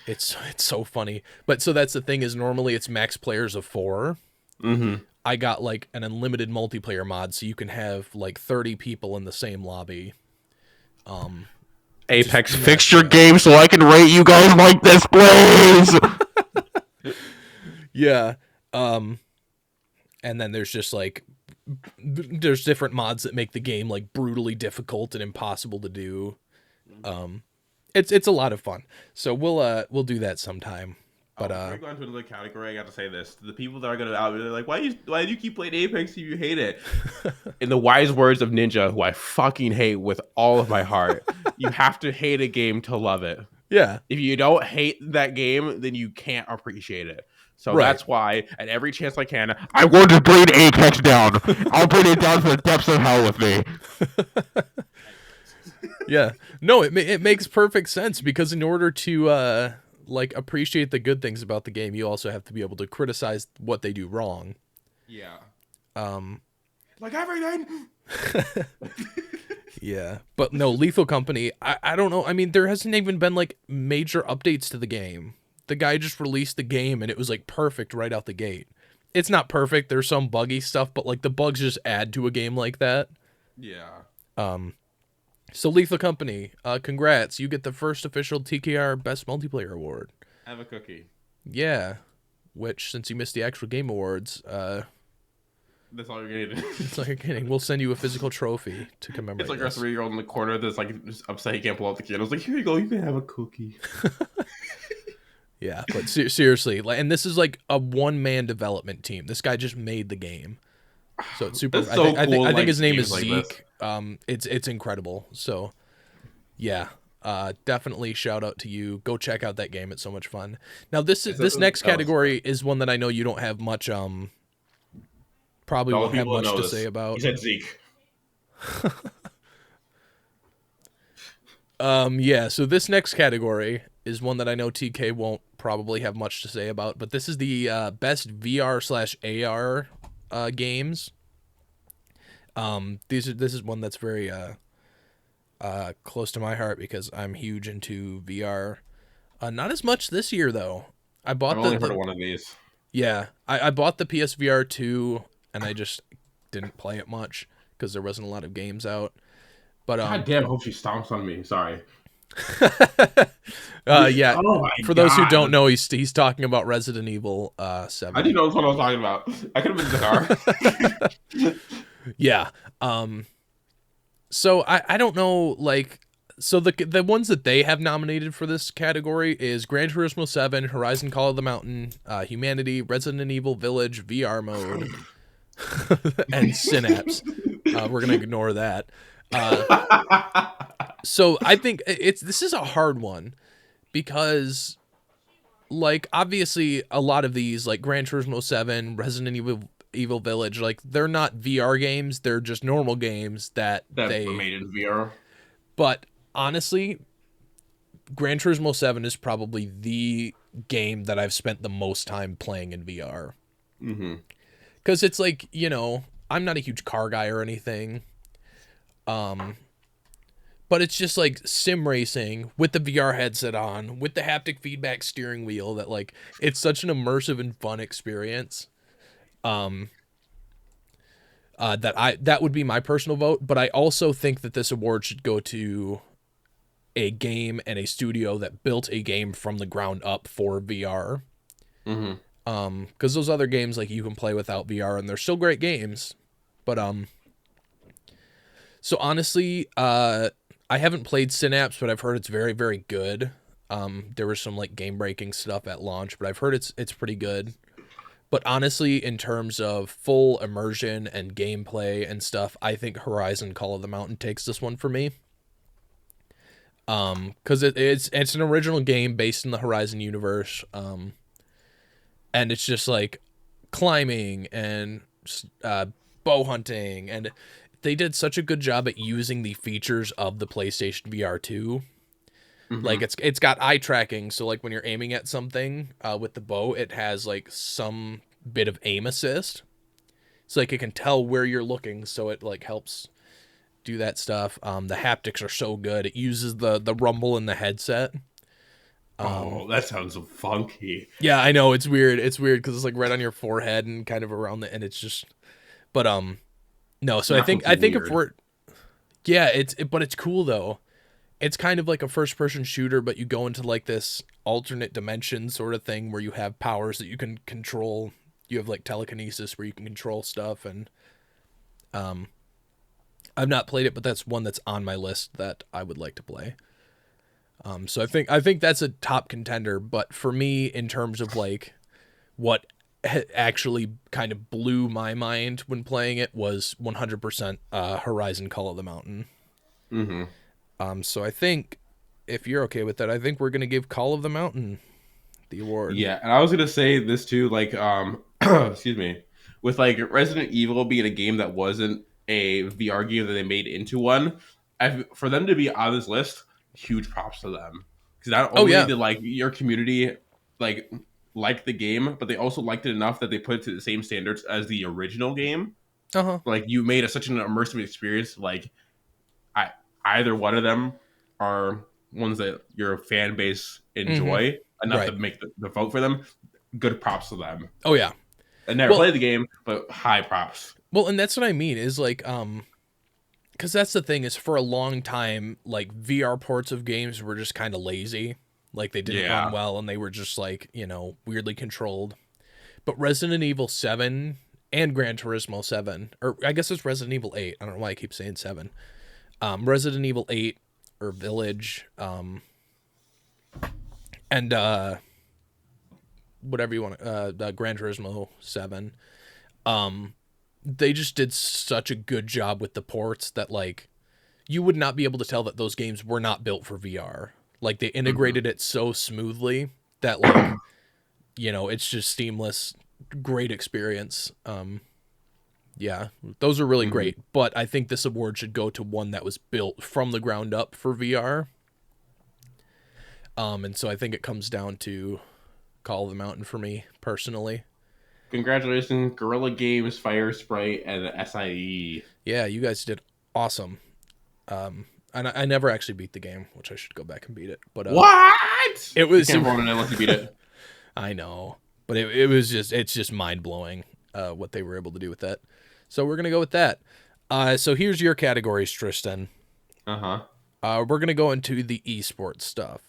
it's so funny. But so that's the thing is normally it's max players of 4. Mm-hmm. I got like an unlimited multiplayer mod, so you can have like 30 people in the same lobby. Apex, fix your game so I can rate you guys like this, please. Yeah. And then there's just like there's different mods that make the game like brutally difficult and impossible to do. It's a lot of fun. So we'll do that sometime. But before we go into another category, I got to say this: to the people that are gonna out, they're like, why do you keep playing Apex if you hate it? In the wise words of Ninja, who I fucking hate with all of my heart, you have to hate a game to love it. yeah. If you don't hate that game, then you can't appreciate it. So Right. that's why, at every chance I can, I'm going to bring Apex down. I'll bring it down to the depths of hell with me. Yeah. No, it makes perfect sense because in order to like appreciate the good things about the game, you also have to be able to criticize what they do wrong. Yeah. Um Like everything. yeah. But no, Lethal Company, I don't know. I mean, there hasn't even been like major updates to the game. The guy just released the game and it was like perfect right out the gate. It's not perfect. There's some buggy stuff, but like the bugs just add to a game like that. Yeah. So Lethal Company, congrats. You get the first official TKR Best Multiplayer Award. Have a cookie. Yeah. Which, since you missed the actual Game Awards, That's all you're gonna do. it's like you're kidding. We'll send you a physical trophy to commemorate It's like our this. 3-year-old in the corner that's like just upset he can't pull out the candles. Like, here you go, you can have a cookie. Yeah, but seriously, like, and this is like a one-man development team. This guy just made the game. So it's super. It's so cool, I think like his name is games like this. Zeke. It's incredible. So yeah, definitely shout out to you. Go check out that game. It's so much fun. Now this next That was fun. category is one that I know you don't have much probably The only won't have people that much know to say this. He about. said Zeke. Yeah, so this next category is one that I know TK won't probably have much to say about, but this is the best VR/AR games. This is one that's very close to my heart because I'm huge into VR. Not as much this year though. I I've bought only heard the of one of these. yeah, I bought the PSVR 2 and I just didn't play it much because there wasn't a lot of games out. But God damn! I hope she stomps on me. Sorry. yeah, Oh my for those who don't god! know, he's talking about Resident Evil I 7. didn't know what I was talking about. I could have been in the car. Yeah. So I don't know, like, so the ones that they have nominated for this category is Gran Turismo 7, Horizon Call of the Mountain, Humanity, Resident Evil Village VR mode, and Synapse. We're gonna ignore that. So I think this is a hard one because, like, obviously a lot of these, like Gran Turismo 7, Resident Evil Village, like, they're not VR games, they're just normal games that That were they made in VR. but honestly, Gran Turismo 7 is probably the game that I've spent the most time playing in VR. Mm-hmm. Cuz it's like, I'm not a huge car guy or anything. Um but it's just like sim racing with the VR headset on, with the haptic feedback steering wheel that, like, it's such an immersive and fun experience. Um that would be my personal vote, but I also think that this award should go to a game and a studio that built a game from the ground up for VR. Mm-hmm. Because those other games, like, you can play without VR and they're still great games. But so honestly, I haven't played Synapse, but I've heard it's very, very good. There was some, like, game breaking stuff at launch, but I've heard it's pretty good. But honestly, in terms of full immersion and gameplay and stuff, I think Horizon Call of the Mountain takes this one for me. Because it's an original game based in the Horizon universe. And it's just like climbing and bow hunting, and they did such a good job at using the features of the PlayStation VR 2. Mm-hmm. Like, it's got eye tracking, so, like, when you're aiming at something with the bow, it has, like, some bit of aim assist. So, like, it can tell where you're looking, so it, like, helps do that stuff. The haptics are so good. It uses the rumble in the headset. Oh, that sounds so funky. Yeah, I know, it's weird. It's weird because it's, like, right on your forehead and kind of around and it's just. But no. So I Not think something if weird. we're but it's cool though. It's kind of like a first person shooter, but you go into, like, this alternate dimension sort of thing where you have powers that you can control. You have, like, telekinesis where you can control stuff, and um, I've not played it, but that's one that's on my list that I would like to play. So I think that's a top contender, but for me, in terms of, like, what actually kind of blew my mind when playing it was 100% Horizon Call of the Mountain. Mm-hmm. So I think, if you're okay with that, I think we're gonna give Call of the Mountain the award. Yeah, and I was gonna say this too, like, excuse me, with, like, Resident Evil being a game that wasn't a VR game that they made into one, for them to be on this list, huge props to them. Because not Oh only yeah. did, like, your community, like the game, but they also liked it enough that they put it to the same standards as the original game. Uh huh. Like, you made such an immersive experience. Like, I either one of them are ones that your fan base Mm-hmm. enjoy enough to Right. make the vote for them. Good props to them. Oh yeah. I never Well, played the game, but high props. and that's what I mean is, like, because that's the thing is, for a long time, like, VR ports of games were just kind of lazy, like, they didn't run Yeah. well and they were just, like, weirdly controlled. But Resident Evil 7 and Gran Turismo 7, or I guess it's Resident Evil 8. I don't know why I keep saying 7. Resident Evil 8 or Village, and whatever you want, Gran Turismo 7. they just did such a good job with the ports that like you would not be able to tell that those games were not built for VR. Like they Hmm. integrated it so smoothly that like, it's just seamless, great experience. Yeah, those are really Hmm. great, but I think this award should go to one that was built from the ground up for VR. And so I think it comes down to Call of the Mountain for me personally. Congratulations, Guerrilla Games, Fire Sprite, and SIE. Yeah, you guys did awesome. And I never actually beat the game, which I should go back and beat it. But What? it You was can't ruin it unless you beat it. I know, but it was it's just mind blowing what they were able to do with that. So we're gonna go with that. So here's your categories, Tristan. Uh huh. We're gonna go into the esports stuff.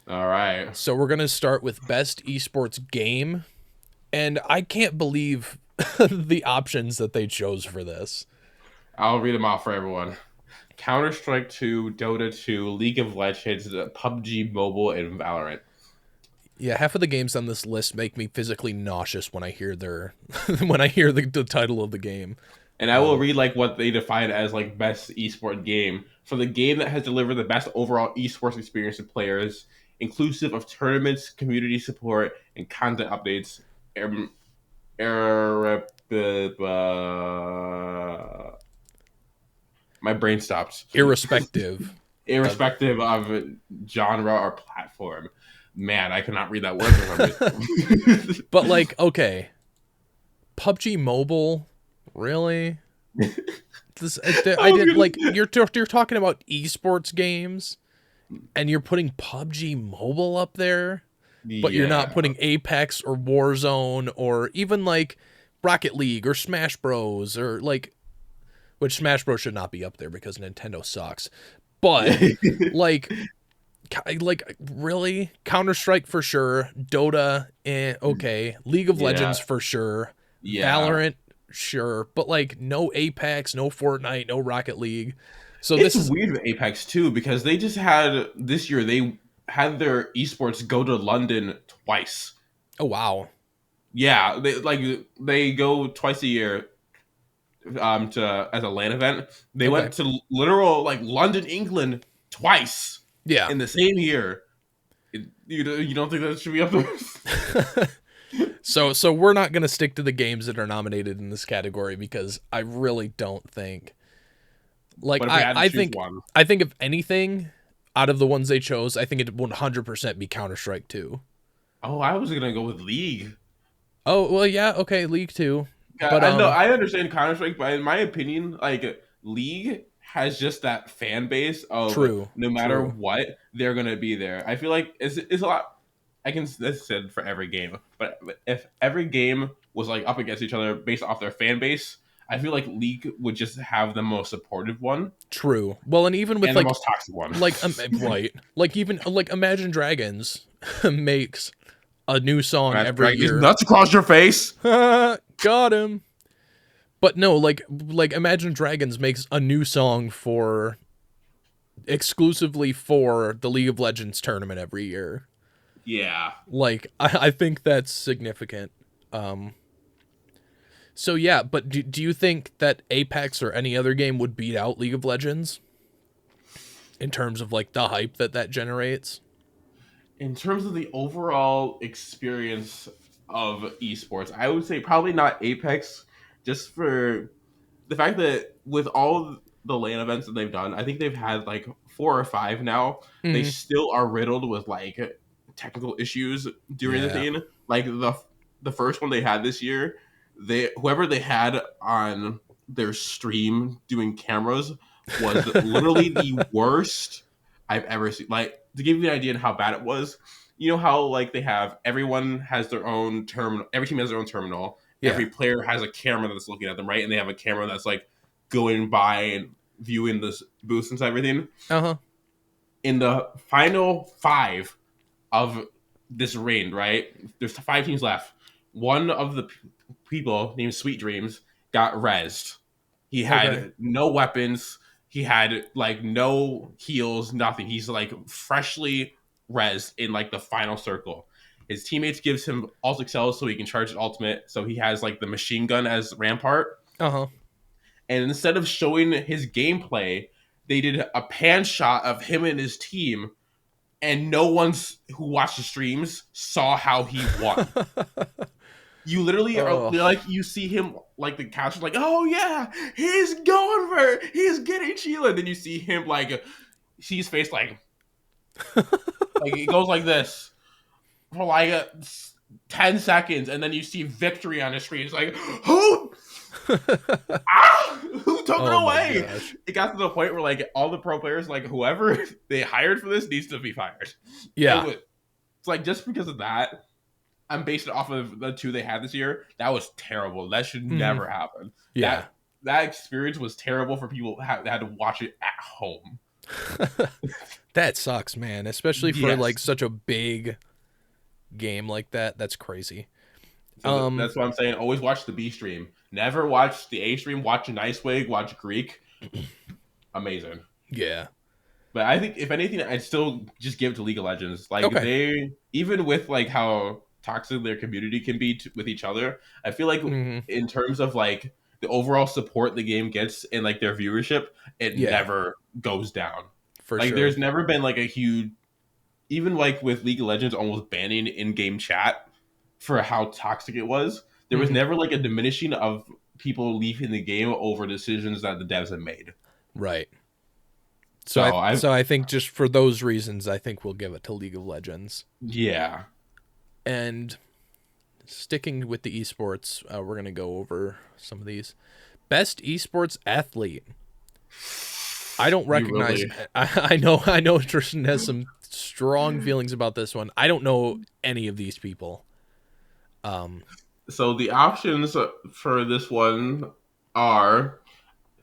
All right. So we're gonna start with best esports game, and I can't believe the options that they chose for this. I'll read them out for everyone. Counter Strike 2, Dota 2, League of Legends, PUBG Mobile, and Valorant. Yeah, half of the games on this list make me physically nauseous when I hear their when I hear the title of the game. And I will read like what they define as like best esport game for the game that has delivered the best overall esports experience to players, inclusive of tournaments, community support, and content updates. Er, my brain stopped. Irrespective of Irrespective of genre or platform. Man, I cannot read that word for some reason. but like okay, PUBG Mobile, really? This I I was did gonna like you're talking about esports games and you're putting PUBG Mobile up there, but you're not yeah. putting Apex or Warzone or even like Rocket League or Smash Bros or like which Smash Bros should not be up there because Nintendo sucks. But like really Counter Strike for sure, Dota okay, League of Yeah. Legends for sure, Yeah. Valorant sure, but like no Apex, no Fortnite, no Rocket League. So It's this is weird with Apex too because they just had this year they had their esports go to London twice. oh wow. Yeah, they go twice a year to as a LAN event. They Okay. went to literal like London, England twice Yeah. in the same year. You don't think that should be up there? So we're not gonna stick to the games that are nominated in this category because I really don't think like But if we had to I choose think one, if anything out of the ones they chose, I think it would 100% be Counter Strike 2. oh, I was gonna go with League. Oh well, yeah, okay, League 2, but I know I understand Counter Strike, but in my opinion, like League has just that fan base of true, no matter true, what they're gonna be there. I feel like it's a lot. I can this said for every game, but if every game was like up against each other based off their fan base, I feel like League would just have the most supportive one true. Well, and even with and the most toxic one. right, like even like Imagine Dragons makes a new song That's every dragging these year. nuts across your face. Got him. But no, like Imagine Dragons makes a new song for exclusively for the League of Legends tournament every year. Yeah. Like I think that's significant. Um so yeah, but do you think that Apex or any other game would beat out League of Legends in terms of like the hype that generates? In terms of the overall experience of esports, I would say probably not Apex, just for the fact that with all the LAN events that they've done, I think they've had like 4 or 5 now. They Mhm. still are riddled with like technical issues during the Yeah. thing. Like the first one they had this year, they whoever they had on their stream doing cameras was literally the worst I've ever seen. Like to give you an idea of how bad it was, you know how like they have everyone has their own terminal, every team has their own terminal, Yeah. every player has a camera that's looking at them, right? And they have a camera that's like going by and viewing the booths and everything. Uh-huh. In the final 5 of this reign, right? There's 5 teams left. One of the people named Sweet Dreams got rezzed. He Okay. had no weapons. He had like no heals, nothing. He's like freshly rezzed in like the final circle. His teammates gives him alt excel so he can charge his ultimate. So he has like the machine gun as rampart. Uh-huh. And instead of showing his gameplay, they did a pan shot of him and his team, and no one's who watched the streams saw how he won. You literally are Oh. like, you see him like the couch is like, oh yeah, he's going for it, he's getting Sheila. And then you see him like, see his face like it goes like this for like 10 seconds, and then you see victory on the screen. It's like, who took it Oh my away? gosh. It got to the point where like all the pro players, like whoever they hired for this needs to be fired. Yeah. It's like, just because of that, I'm based it off of the two they had this year. That was terrible. That should Mhm. never happen. Yeah. That experience was terrible for people that had to watch it at home. That sucks, man, especially for like Yes. such a big game like that. That's crazy. So that's what I'm saying. Always watch the B stream. Never watch the A stream. Watch Nicewig. Watch Greek. Amazing. Yeah. But I think if anything, I'd still just give it to League of Legends. Like, Okay. they, even with like how toxic their community can be with each other, I feel like Mhm. in terms of like the overall support the game gets and like their viewership, it Yeah, never goes down. for Like, sure. there's never been like a huge, even like with League of Legends almost banning in-game chat for how toxic it was. There was Mhm. never like a diminishing of people leaving the game over decisions that the devs have made. Right. So So I, I think just for those reasons, I think we'll give it to League of Legends. yeah. And sticking with the esports, we're gonna go over some of these. Best esports athlete. I don't You recognize. really, I know. Tristan has some strong feelings about this one. I don't know any of these people. Um. so the options for this one are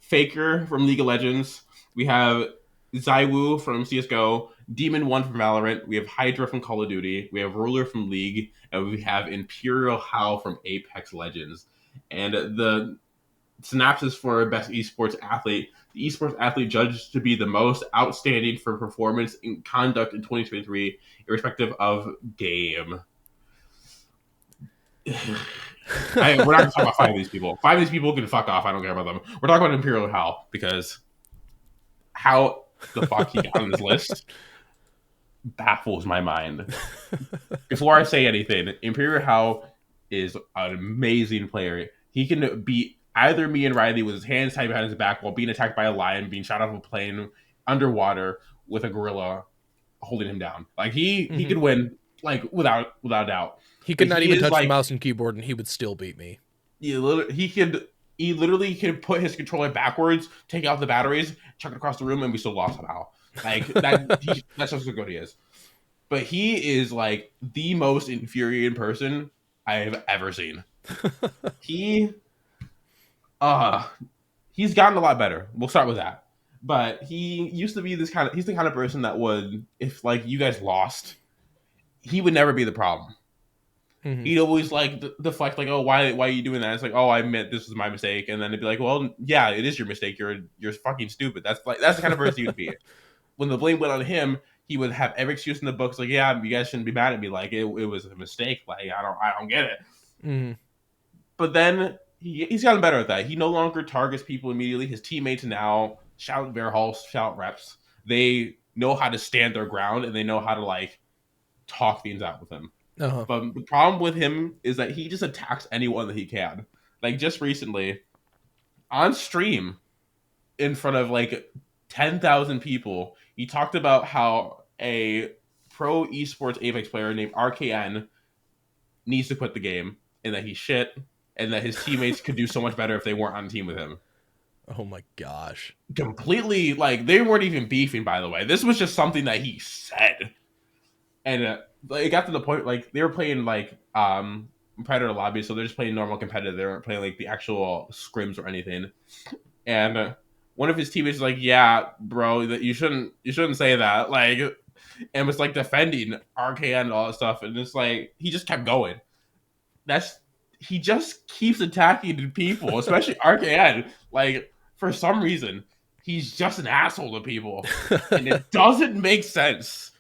Faker from League of Legends. We have Zywoo from CS:GO, Demon One from Valorant. We have Hydra from Call of Duty. We have Ruler from League, and we have Imperial Hal from Apex Legends. And the synopsis for best esports athlete: the esports athlete judged to be the most outstanding for performance and conduct in 2023, irrespective of game. We're not going to talk about five of these people. Five of these people can fuck off. I don't care about them. We're talking about Imperial Hal, because how the fuck he got on this list baffles my mind. Before I say anything, Imperial Hal is an amazing player. He can beat either me and Riley with his hands tied behind his back while being attacked by a lion, being shot off a plane underwater with a gorilla holding him down. Like, he Mhm. could win, like, without doubt. He could Like, not he even is touch the like, mouse and keyboard, and he would still beat me. he literally could put his controller backwards, take out the batteries, chuck it across the room, and we still lost somehow. Like, that's just how good he is. But he is like the most infuriating person I have ever seen. He uh he's gotten a lot better. We'll start with that. But he used to be he's the kind of person that would, if like you guys lost, he would never be the problem. Mhm. He'd always like deflect, like, oh, why are you doing that? It's like, oh, I admit this was my mistake. And then it'd be like, well, yeah, it is your mistake. You're fucking stupid. That's the kind of person he would be. When the blame went on him, he would have every excuse in the books, like, yeah, you guys shouldn't be mad at me. Like, it was a mistake. Like, I don't get it. Mhm. But then he's gotten better at that. He no longer targets people immediately. His teammates now shout bear halls, shout reps. They know how to stand their ground, and they know how to like talk things out with him. Uh-huh. But the problem with him is that he just attacks anyone that he can. Like, just recently on stream in front of like 10,000 people, he talked about how a pro esports Apex player named RKN needs to quit the game, and that he's shit, and that his teammates could do so much better if they weren't on the team with him. Oh my gosh. Completely, like, they weren't even beefing, by the way. This was just something that he said. And it got to the point, like, they were playing like Predator lobby, so they're just playing normal competitive. They weren't playing like the actual scrims or anything. And one of his teammates was like, "Yeah, bro, that you shouldn't say that." Like, and was like defending RKN and all that stuff, and it's like he just kept going. That's He just keeps attacking people, especially RKN. Like, for some reason, he's just an asshole to people, and it doesn't make sense.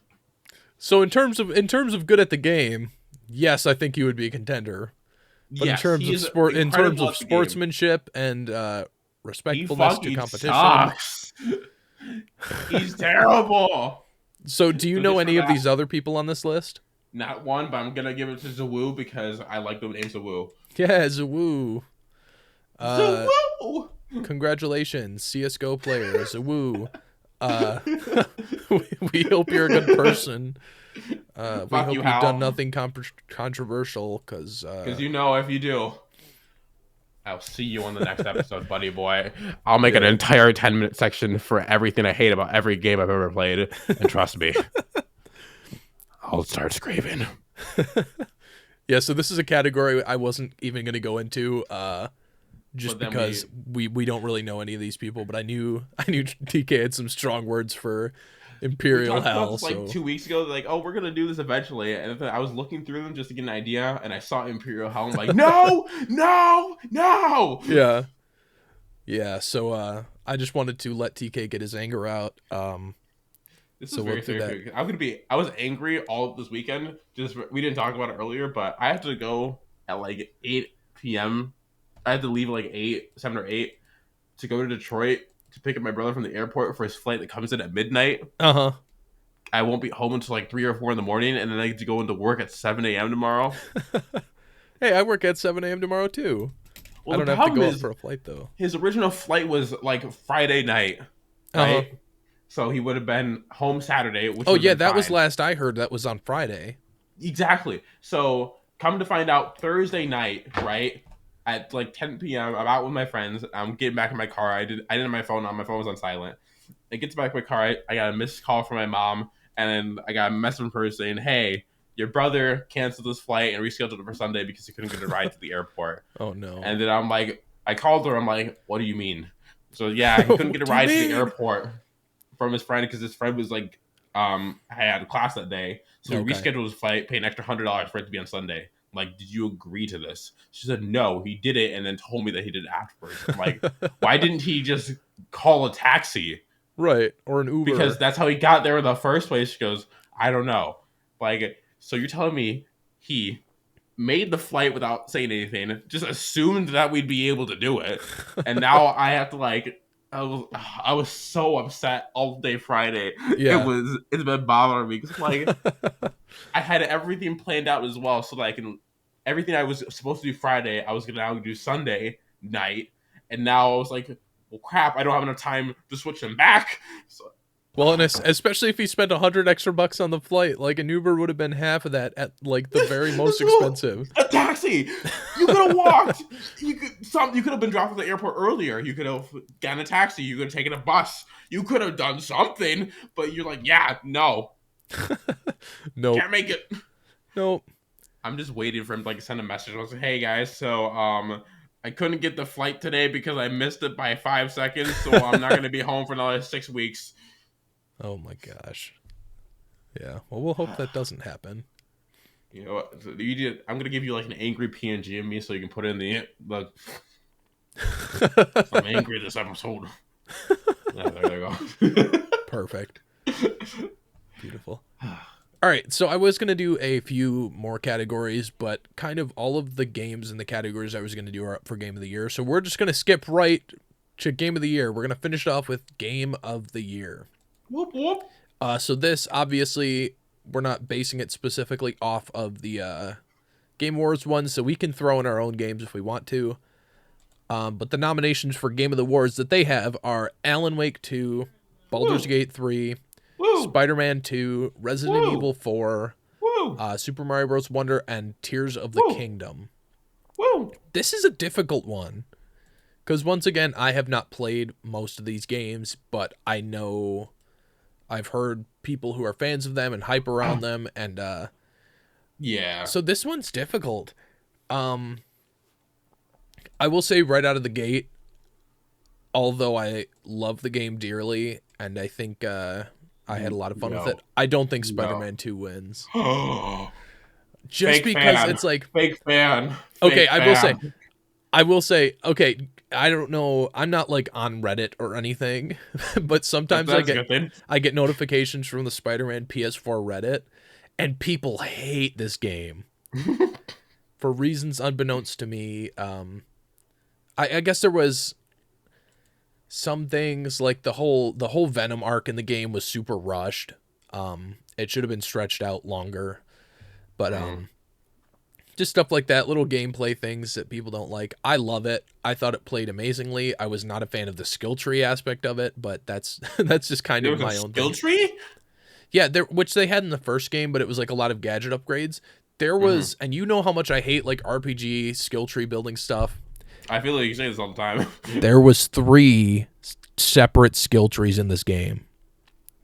So in terms of good at the game, yes, I think he would be a contender. But Yes, he is in terms incredible of at the game. sportsmanship and He respectfulness to fucking competition. sucks. He's terrible. So, do you So know just for any of that, these other people on this list? not one, but I'm gonna give it to Zawoo because I like the name Zawoo. Yeah, Zawoo. Uh, Zawoo. Congratulations, CS:GO player Zawoo. Uh, we hope you're a good person. We Fuck hope you, you've done Hal. nothing controversial, because Because if you do, I'll see you on the next episode, buddy boy. I'll make an yeah. entire 10-minute section for everything I hate about every game I've ever played. And trust me, I'll start screaming. Yeah, so this is a category I wasn't even going to go into, just But then because we don't really know any of these people. But I knew TK had some strong words for We Imperial talked about Hal. this like So 2 weeks ago. Like, oh, we're gonna do this eventually, and then I was looking through them just to get an idea, and I saw Imperial Hell. I'm like, no, no, no. yeah, yeah. So I just wanted to let TK get his anger out. This is So we'll very do that. therapeutic. I was angry all this weekend. Just we didn't talk about it earlier, but I have to go at like 8 p.m. I had to leave at like 7 or 8 to go to Detroit to pick up my brother from the airport for his flight that comes in at midnight. Uh I won't be home until like 3 or 4 in the morning, and then I get to go into work at 7 a.m. tomorrow. huh. Hey, I work at 7 a.m. tomorrow too. Well, I the don't have to problem go up is for a flight though. his original flight was like Friday night, right? Uh-huh. So he would have been home Saturday, which Oh would yeah, have been that was fine. last I heard. That was on Friday. Exactly. So come to find out, Thursday night, right at like 10 p.m. I'm out with my friends. I'm getting back in my car. I didn't have my phone on. My phone was on silent. I get back in my car. I got a missed call from my mom, and then I got a message from her saying, "Hey, your brother canceled his flight and rescheduled it for Sunday because he couldn't get a ride to the airport." Oh no. And then I'm like, I called her. I'm like, "What do you mean?" So yeah, he couldn't get a What do you ride to the mean? airport from his friend because his friend was like, had class that day, so he Okay. rescheduled his flight, paid an extra $100 for it to be on Sunday. I'm like, did you agree to this? She said no, he did it, and then told me that he did it afterwards. I'm like, why didn't he just call a taxi? Right, or an Because Uber. that's how he got there in the first place. She goes, I don't know. Like, so you're telling me he made the flight without saying anything, just assumed that we'd be able to do it, and now I have to like. I was so upset all day Friday. Yeah. It's been bothering me because like I had everything planned out as well, so that I can everything I was supposed to do Friday, I was gonna now do Sunday night, and now I was like, well, crap, I don't have enough time to switch them back. So, Well, and especially if he spent 100 extra bucks on the flight, like an Uber would have been half of that at like the very most expensive. a taxi. You could have walked. You could have been dropped at the airport earlier. You could have gotten a taxi. You could have taken a bus. You could have done something. But you're like, yeah, no, Nope. can't make it. Nope. I'm just waiting for him to like send a message. I was like, hey guys, so I couldn't get the flight today because I missed it by 5 seconds. So I'm not gonna be home for another 6 weeks. Oh my gosh. Yeah. Well, we'll hope that doesn't happen. You know what? So I'm gonna give you like an angry PNG of me so you can put it in the I'm angry this episode. Yeah, there you go. Perfect. Beautiful. All right, so I was going to do a few more categories, but kind of all of the games in the categories I was going to do are up for Game of the Year. So we're just going to skip right to Game of the Year. We're going to finish it off with Game of the Year. Whoop whoop. So this, obviously, we're not basing it specifically off of the Game Awards one, so we can throw in our own games if we want to. But the nominations for Game of the Awards that they have are Alan Wake 2, Baldur's Woo. Gate 3, Woo. Spider-Man 2, Resident Woo. Evil 4, Woo. Super Mario Bros. Wonder, and Tears of the Woo. Kingdom. Woo. This is a difficult one. Because once again, I have not played most of these games, but I know I've heard people who are fans of them and hype around them, and Yeah. so this one's difficult. I will say right out of the gate, although I love the game dearly, and I think I had a lot of fun with it, I don't think Spider-Man 2 wins. Just Fake because fan. it's like, Fake fan. okay, Fake I will say, okay, I don't know, I'm not like on Reddit or anything, but sometimes That's a good thing. I get notifications from the Spider-Man PS4 Reddit, and people hate this game. for reasons unbeknownst to me, I guess there was some things like the whole Venom arc in the game was super rushed. It should have been stretched out longer, but Mm. just stuff like that, little gameplay things that people don't like. I love it. I thought it played amazingly. I was not a fan of the skill tree aspect of it, but that's that's just kind There of was a my own skill thing. tree. Yeah, which they had in the first game, but it was like a lot of gadget upgrades. There Hmm. was, and you know how much I hate like RPG skill tree building stuff. I feel like you say this all the time. There was three separate skill trees in this game.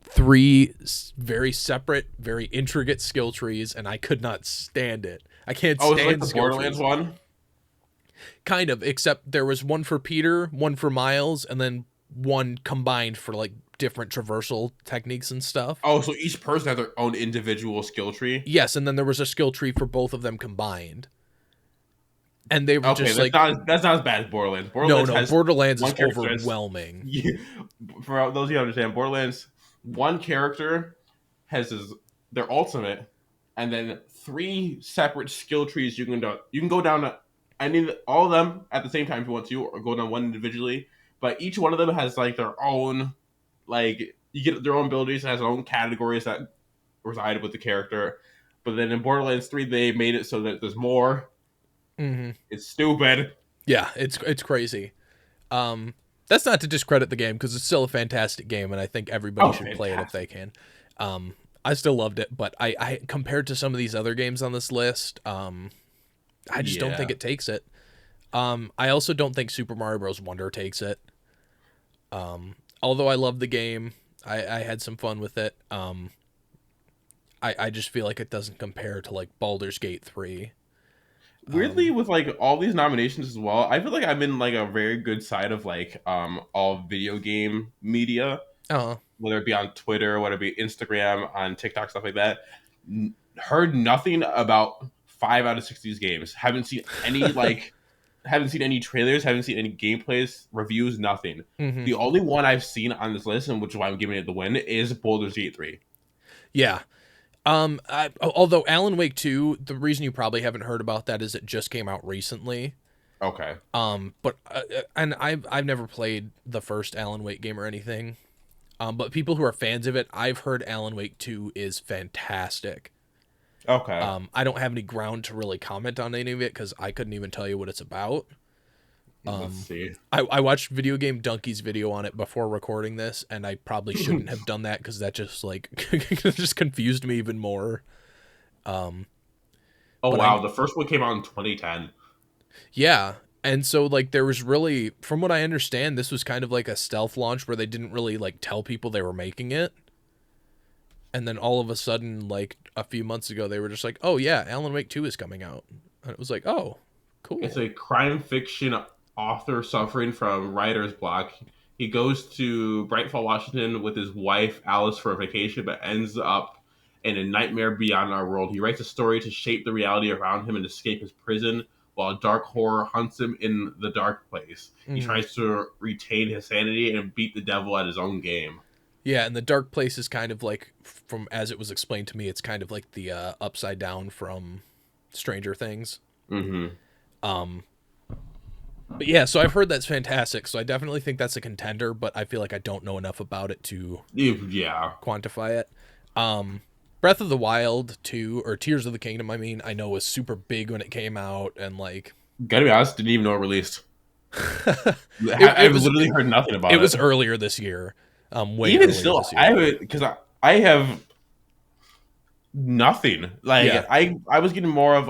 Three very separate, very intricate skill trees, and I could not stand it. I can't Oh, it's like stand the skill Borderlands trees. one. Kind of, except there was one for Peter, one for Miles, and then one combined for like different traversal techniques and stuff. Oh, so each person has their own individual skill tree. Yes, and then there was a skill tree for both of them combined. And they were Okay, just like, that's not as bad as Borderlands. no, Borderlands no, has Borderlands is one character has overwhelming. for those of you who understand, Borderlands one character has their ultimate, and then three separate skill trees you can do. You can go down to any all of them at the same time if you want to, or go down one individually. But each one of them has like their own, like you get their own abilities, has their own categories that reside with the character. But then in Borderlands 3, they made it so that there's more. Hmm. It's stupid. Yeah, it's crazy. Um, that's not to discredit the game because it's still a fantastic game, and I think everybody Oh, should play it if they fantastic. can. I still loved it, but I compared to some of these other games on this list, I just don't think Yeah. it takes it. I also don't think Super Mario Bros. Wonder takes it. Although I love the game, I had some fun with it. I just feel like it doesn't compare to like Baldur's Gate 3. Weirdly, with like all these nominations as well, I feel like I'm in like a very good side of like all video game media, Oh, whether it be on Twitter, whether it be Instagram, on TikTok, stuff like that. Heard nothing about 5 out of 6 of these games. Haven't seen any like haven't seen any trailers, haven't seen any gameplays, reviews, nothing. hmm, The only one I've seen on this list, and which is why I'm giving it the win, is Baldur's Gate 3. yeah. Although Alan Wake 2, the reason you probably haven't heard about that is it just came out recently. Okay. And I've never played the first Alan Wake game or anything. But people who are fans of it, I've heard Alan Wake 2 is fantastic. Okay. I don't have any ground to really comment on any of it because I couldn't even tell you what it's about. Let's see. I watched Video Game Donkey's video on it before recording this, and I probably shouldn't have done that because that just like just confused me even more. Um, Oh but wow, I the first one came out in 2010. Yeah. And so like there was really from what I understand this was kind of like a stealth launch where they didn't really like tell people they were making it. And then all of a sudden like a few months ago they were just like, "Oh yeah, Alan Wake 2 is coming out." And it was like, "Oh, It's cool." a crime fiction author suffering from writer's block. He goes to Brightfall, Washington with his wife, Alice, for a vacation, but ends up in a nightmare beyond our world. He writes a story to shape the reality around him and escape his prison, while a dark horror hunts him in the dark place. He Mhm. tries to retain his sanity and beat the devil at his own game. Yeah, and the Dark Place is kind of like from as it was explained to me, it's kind of like the upside down from Stranger Things. Mm-hmm. Um but yeah, so I've heard that's fantastic. So I definitely think that's a contender, but I feel like I don't know enough about it to Yeah. quantify it. Breath of the Wild 2 or Tears of the Kingdom, I mean, I know was super big when it came out and like Gotta be honest, didn't even know it released. it, it I've was literally heard nothing it about was it. earlier this year. Way Even earlier still, this I year. haven't because I have nothing. Like Yeah. I was getting more of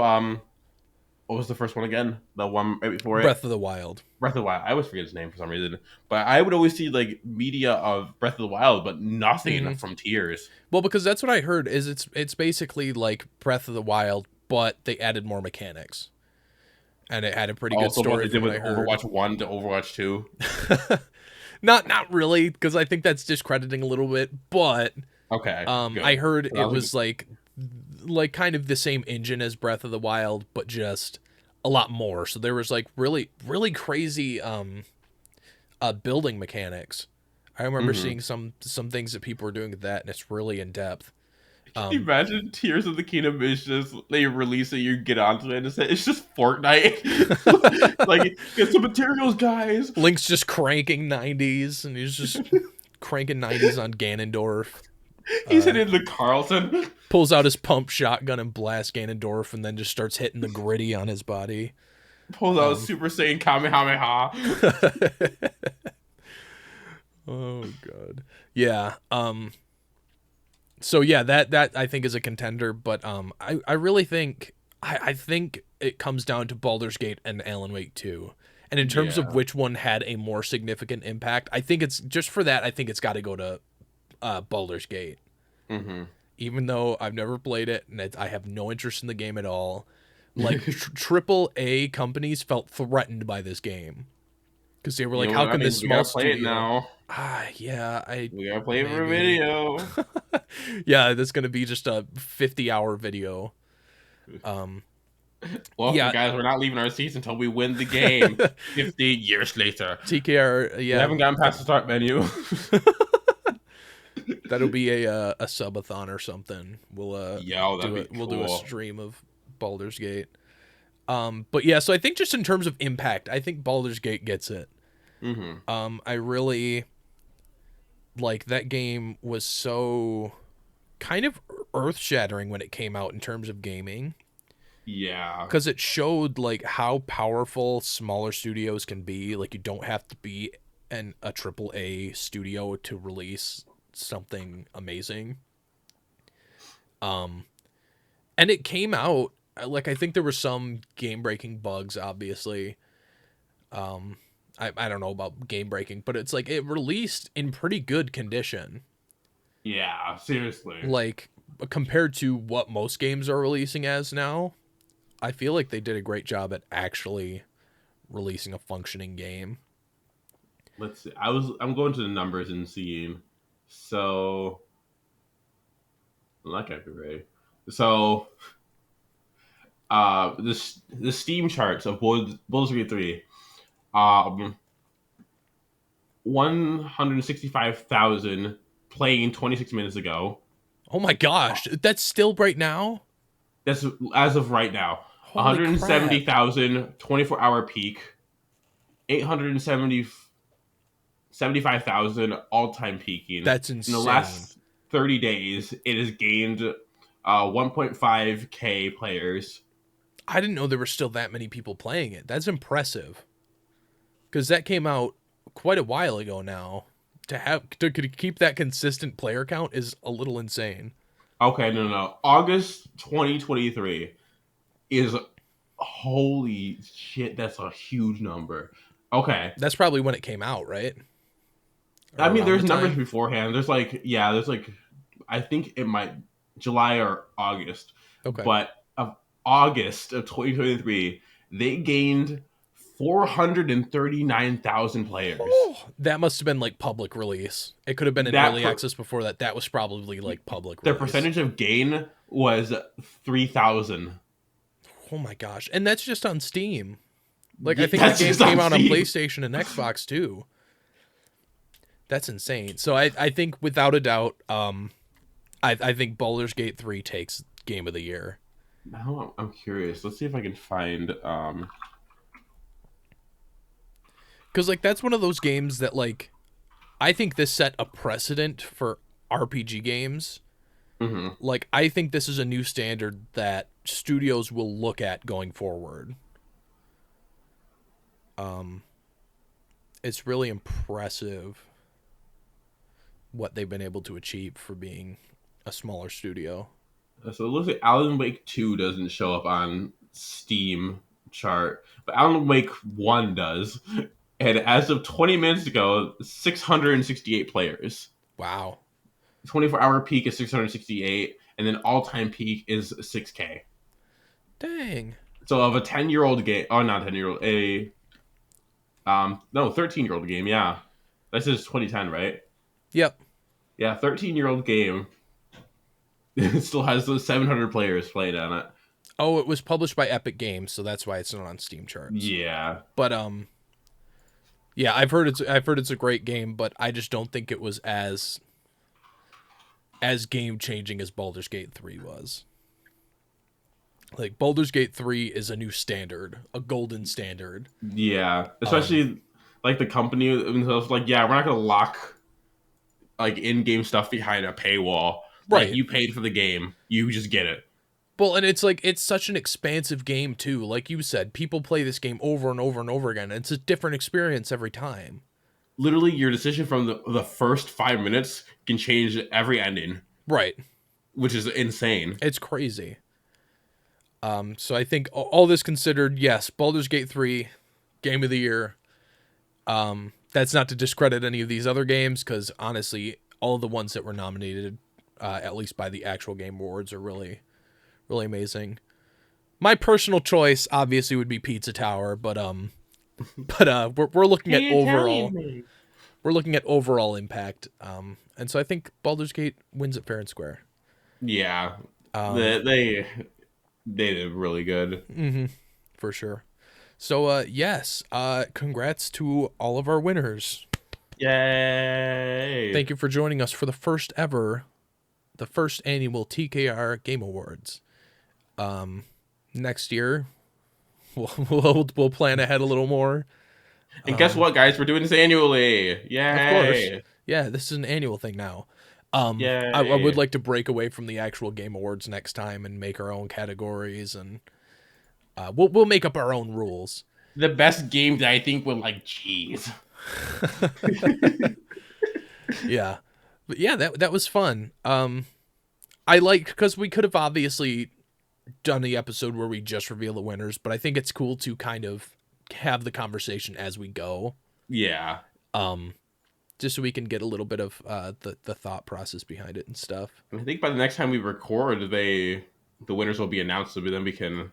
what was the first one again? The one right before it, Breath of the Wild. Breath of the Wild. I always forget his name for some reason, but I would always see like media of Breath of the Wild, but nothing Hmm. from Tears. Well, because that's what I heard is it's basically like Breath of the Wild, but they added more mechanics. And it had a pretty good Also, what story they did from what with I heard. Overwatch 1 to Overwatch 2. Not really, because I think that's discrediting a little bit, but Okay, I good. heard But I it was like, was like kind of the same engine as Breath of the Wild, but just a lot more. So there was like really crazy building mechanics. I remember mm-hmm. seeing some things that people were doing with that, and it's really in depth. Um, Imagine Tears of the Kingdom is just they release it, you get onto it, and it's just Fortnite. Like, get some materials, guys. Link's just cranking 90s, and he's just cranking 90s on Ganondorf. He's hitting the Carlson. Pulls out his pump shotgun and blasts Ganondorf, and then just starts hitting the gritty on his body. Pulls out Super Saiyan Kamehameha. Oh god. Yeah. So yeah, that I think is a contender, but I really think I think it comes down to Baldur's Gate and Alan Wake 2. And in terms of which one had a more significant impact, I think it's just for that. I think it's got to go to Baldur's Gate. Mm-hmm. Even though I've never played it and I have no interest in the game at all. Like triple A companies felt threatened by this game because they were like, "How can this small studio?" Play it now. Yeah, We gotta play it for video. Yeah, that's gonna be just a 50-hour video. Well, yeah. guys, we're not leaving our seats until we win the game. 50 years later. TKR, We haven't gotten past the start menu. That'll be a subathon or something. We'll do a stream of Baldur's Gate. But yeah, so I think just in terms of impact, I think Baldur's Gate gets it. Mm-hmm. I really like that game was so kind of earth-shattering when it came out in terms of gaming. Yeah. Because it showed like how powerful smaller studios can be. Like you don't have to be a triple A studio to release something amazing. And it came out like I think there were some game-breaking bugs, obviously. I don't know about game-breaking, but it's like it released in pretty good condition. Yeah, seriously. Like compared to what most games are releasing as now, I feel like they did a great job at actually releasing a functioning game. Let's see. I'm going to the numbers and seeing. So that can't be right. So the Steam charts of Baldur's Gate 3, 165,000 playing 26 minutes ago. Oh my gosh, that's still right now? That's as of right now. 170,000 24-hour peak. 875,000 all-time peaking. That's insane. In the last 30 days, it has gained 1.5k players. I didn't know there were still that many people playing it. That's impressive. Because that came out quite a while ago now. To keep that consistent player count is a little insane. Okay, no. August 2023 is holy shit. That's a huge number. Okay, that's probably when it came out, right? I mean, there's numbers beforehand. There's like I think it might July or August. Okay, but of August of 2023, they gained 439,000 players. Oh, that must have been like public release. It could have been in early access before that. That was probably like public release. Their percentage of gain was 3,000. Oh my gosh. And that's just on Steam. Like, I think the game came out on PlayStation and Xbox too. That's insane. So I think without a doubt, I think Baldur's Gate 3 takes Game of the Year. Now I'm curious. Let's see if I can find because like that's one of those games that like I think this set a precedent for RPG games. Mm-hmm. Like I think this is a new standard that studios will look at going forward. It's really impressive what they've been able to achieve for being a smaller studio. So it looks like Alan Wake 2 doesn't show up on Steam chart, but Alan Wake 1 does. And as of 20 minutes ago, 668 players. Wow. 24-hour peak is 668, and then all-time peak is 6K. Dang. So of a 10-year-old game, oh, not 10-year-old, 13-year-old game, yeah. This is 2010, right? Yep. Yeah, 13-year-old game. It still has those 700 players playing on it. Oh, it was published by Epic Games, so that's why it's not on Steam charts. Yeah. But yeah, I've heard it's a great game, but I just don't think it was as as game changing as Baldur's Gate 3 was. Like Baldur's Gate 3 is a new standard, a golden standard. Yeah, Um, especially like the company themselves. Like, yeah, we're not gonna lock like in-game stuff behind a paywall. Like, right. you paid for the game, you just get it. Well, and it's like it's such an expansive game too. Like you said, people play this game over and over and over again. It's a different experience every time. Literally, your decision from the first 5 minutes can change every ending, Right. which is insane. It's crazy. So I think all this considered, yes, Baldur's Gate 3, game of the year. That's not to discredit any of these other games, because honestly, all the ones that were nominated, at least by the actual Game Awards, are really, really amazing. My personal choice obviously would be Pizza Tower, but we're looking at Hey, Italian overall, man. we're looking at overall impact. And so I think Baldur's Gate wins it fair and square. Yeah, Um, they did really good. for sure. So yes, congrats to all of our winners. Yay! Thank you for joining us for the first annual TKR Game Awards. Next year, we'll plan ahead a little more. And guess what, guys? We're doing this annually. Of course, Yay! yeah, this is an annual thing now. I would Yay! like to break away from the actual Game Awards next time and make our own categories, and we'll make up our own rules. The best game that I think would like cheese. Yeah, but yeah, that was fun. I like because we could have obviously done the episode where we just reveal the winners, but I think it's cool to kind of have the conversation as we go, Yeah. just so we can get a little bit of the thought process behind it and stuff. I think by the next time we record, the winners will be announced, so then we can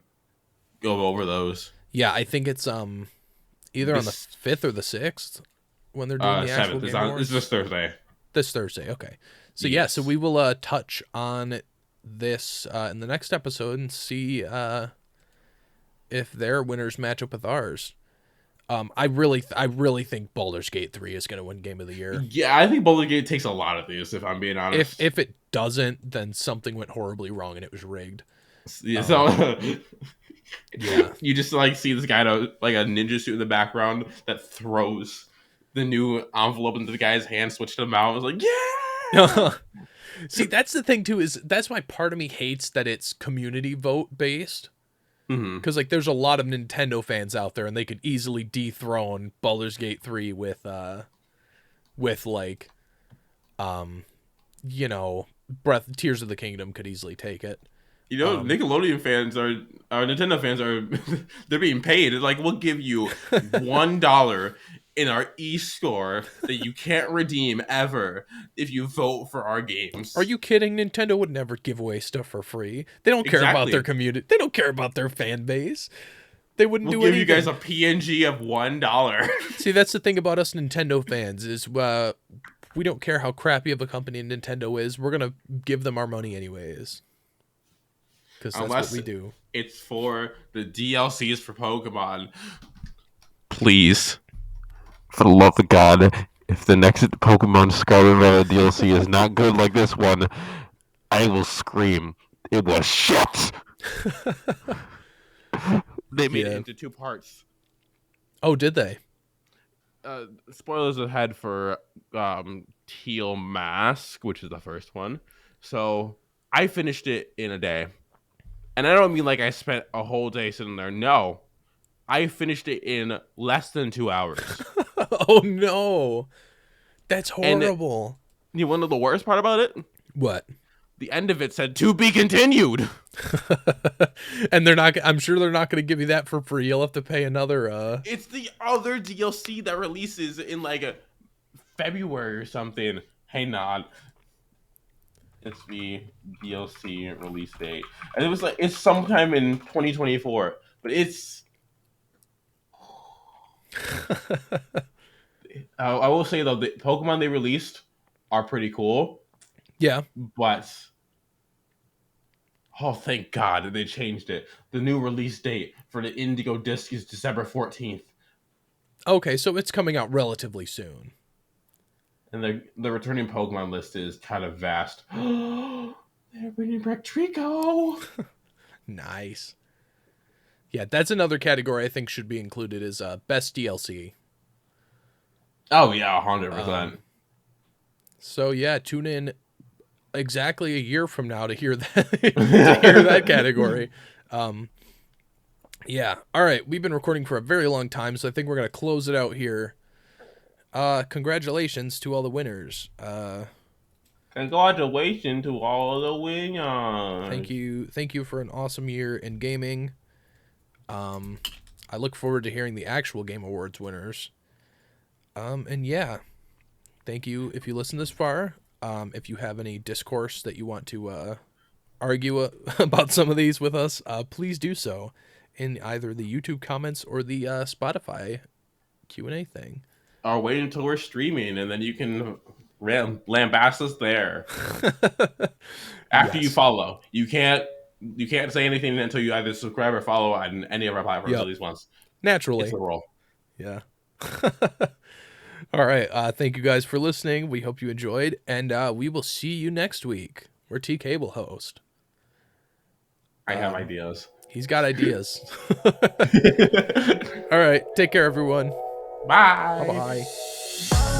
go over those. Yeah, I think it's either on the This 5th or the 6th when they're doing the actual 7th is Game on. It's Awards. this Thursday. This Thursday, okay. So yeah, so Yes. we will touch on this in the next episode and see if their winners match up with ours. I really think Baldur's Gate 3 is going to win Game of the Year. Yeah, I think Baldur's Gate takes a lot of these, if I'm being honest. If it doesn't, then something went horribly wrong and it was rigged. Yeah, so Yeah. you just like see this guy in like a ninja suit in the background that throws the new envelope into the guy's hand, switched them out. I was like, yeah. See, that's the thing too, is that's why part of me hates that it's community vote based. Hmm. Because like there's a lot of Nintendo fans out there and they could easily dethrone Baldur's Gate 3 with like you know, Tears of the Kingdom could easily take it. You know, Nickelodeon fans are Nintendo fans are they're being paid. It's like, we'll give you $1 in our e-store that you can't redeem ever if you vote for our games. Are you kidding? Nintendo would never give away stuff for free. They don't care about their Exactly. community. They don't care about their fan base. They wouldn't We'll do give anything. you guys a PNG of $1. See, that's the thing about us Nintendo fans is we don't care how crappy of a company Nintendo is. We're gonna give them our money anyways, because that's Unless what we do. it's for the DLCs for Pokemon. Please, for the love of God, if the next Pokemon Scarlet and Violet DLC is not good like this one, I will scream. It was shit. They made Yeah. it into two parts. Oh, did they? Spoilers ahead for Teal Mask, which is the first one. So I finished it in a day. And I don't mean like I spent a whole day sitting there. No. I finished it in less than 2 hours. Oh no, that's And horrible. you want to know the worst part about it? What? The end of it said to be continued. And they're not. I'm sure they're not going to give you that for free. You'll have to pay another. It's the other DLC that releases in like a February or something. Hey, not. It's the DLC release date, and it was like it's sometime in 2024. But it's. I will say though, the Pokemon they released are pretty cool, Yeah. but oh, thank God they changed it. The new release date for the Indigo Disc is December 14th. Okay, so it's coming out relatively soon. And the returning Pokemon list is kind of vast. They're bringing back Trico. Nice. Yeah, that's another category I think should be included is best DLC. Oh yeah, 100%. So yeah, tune in exactly a year from now to hear that to hear that category. Yeah. All right, we've been recording for a very long time, so I think we're gonna close it out here. Congratulations to all the winners. Congratulations to all the winners. Thank you for an awesome year in gaming. I look forward to hearing the actual Game Awards winners. And yeah, thank you if you listen this far. If you have any discourse that you want to argue about some of these with us, please do so in either the YouTube comments or the Spotify Q&A thing. Or wait until we're streaming, and then you can lambast us there. After you follow, you can't say anything until you either subscribe or follow on any of our platforms at least once. Naturally. It's the rule. Yeah. All right. Thank you guys for listening. We hope you enjoyed, and we will see you next week, where TK will host. I have ideas. He's got ideas. All right. Take care, everyone. Bye. Bye-bye.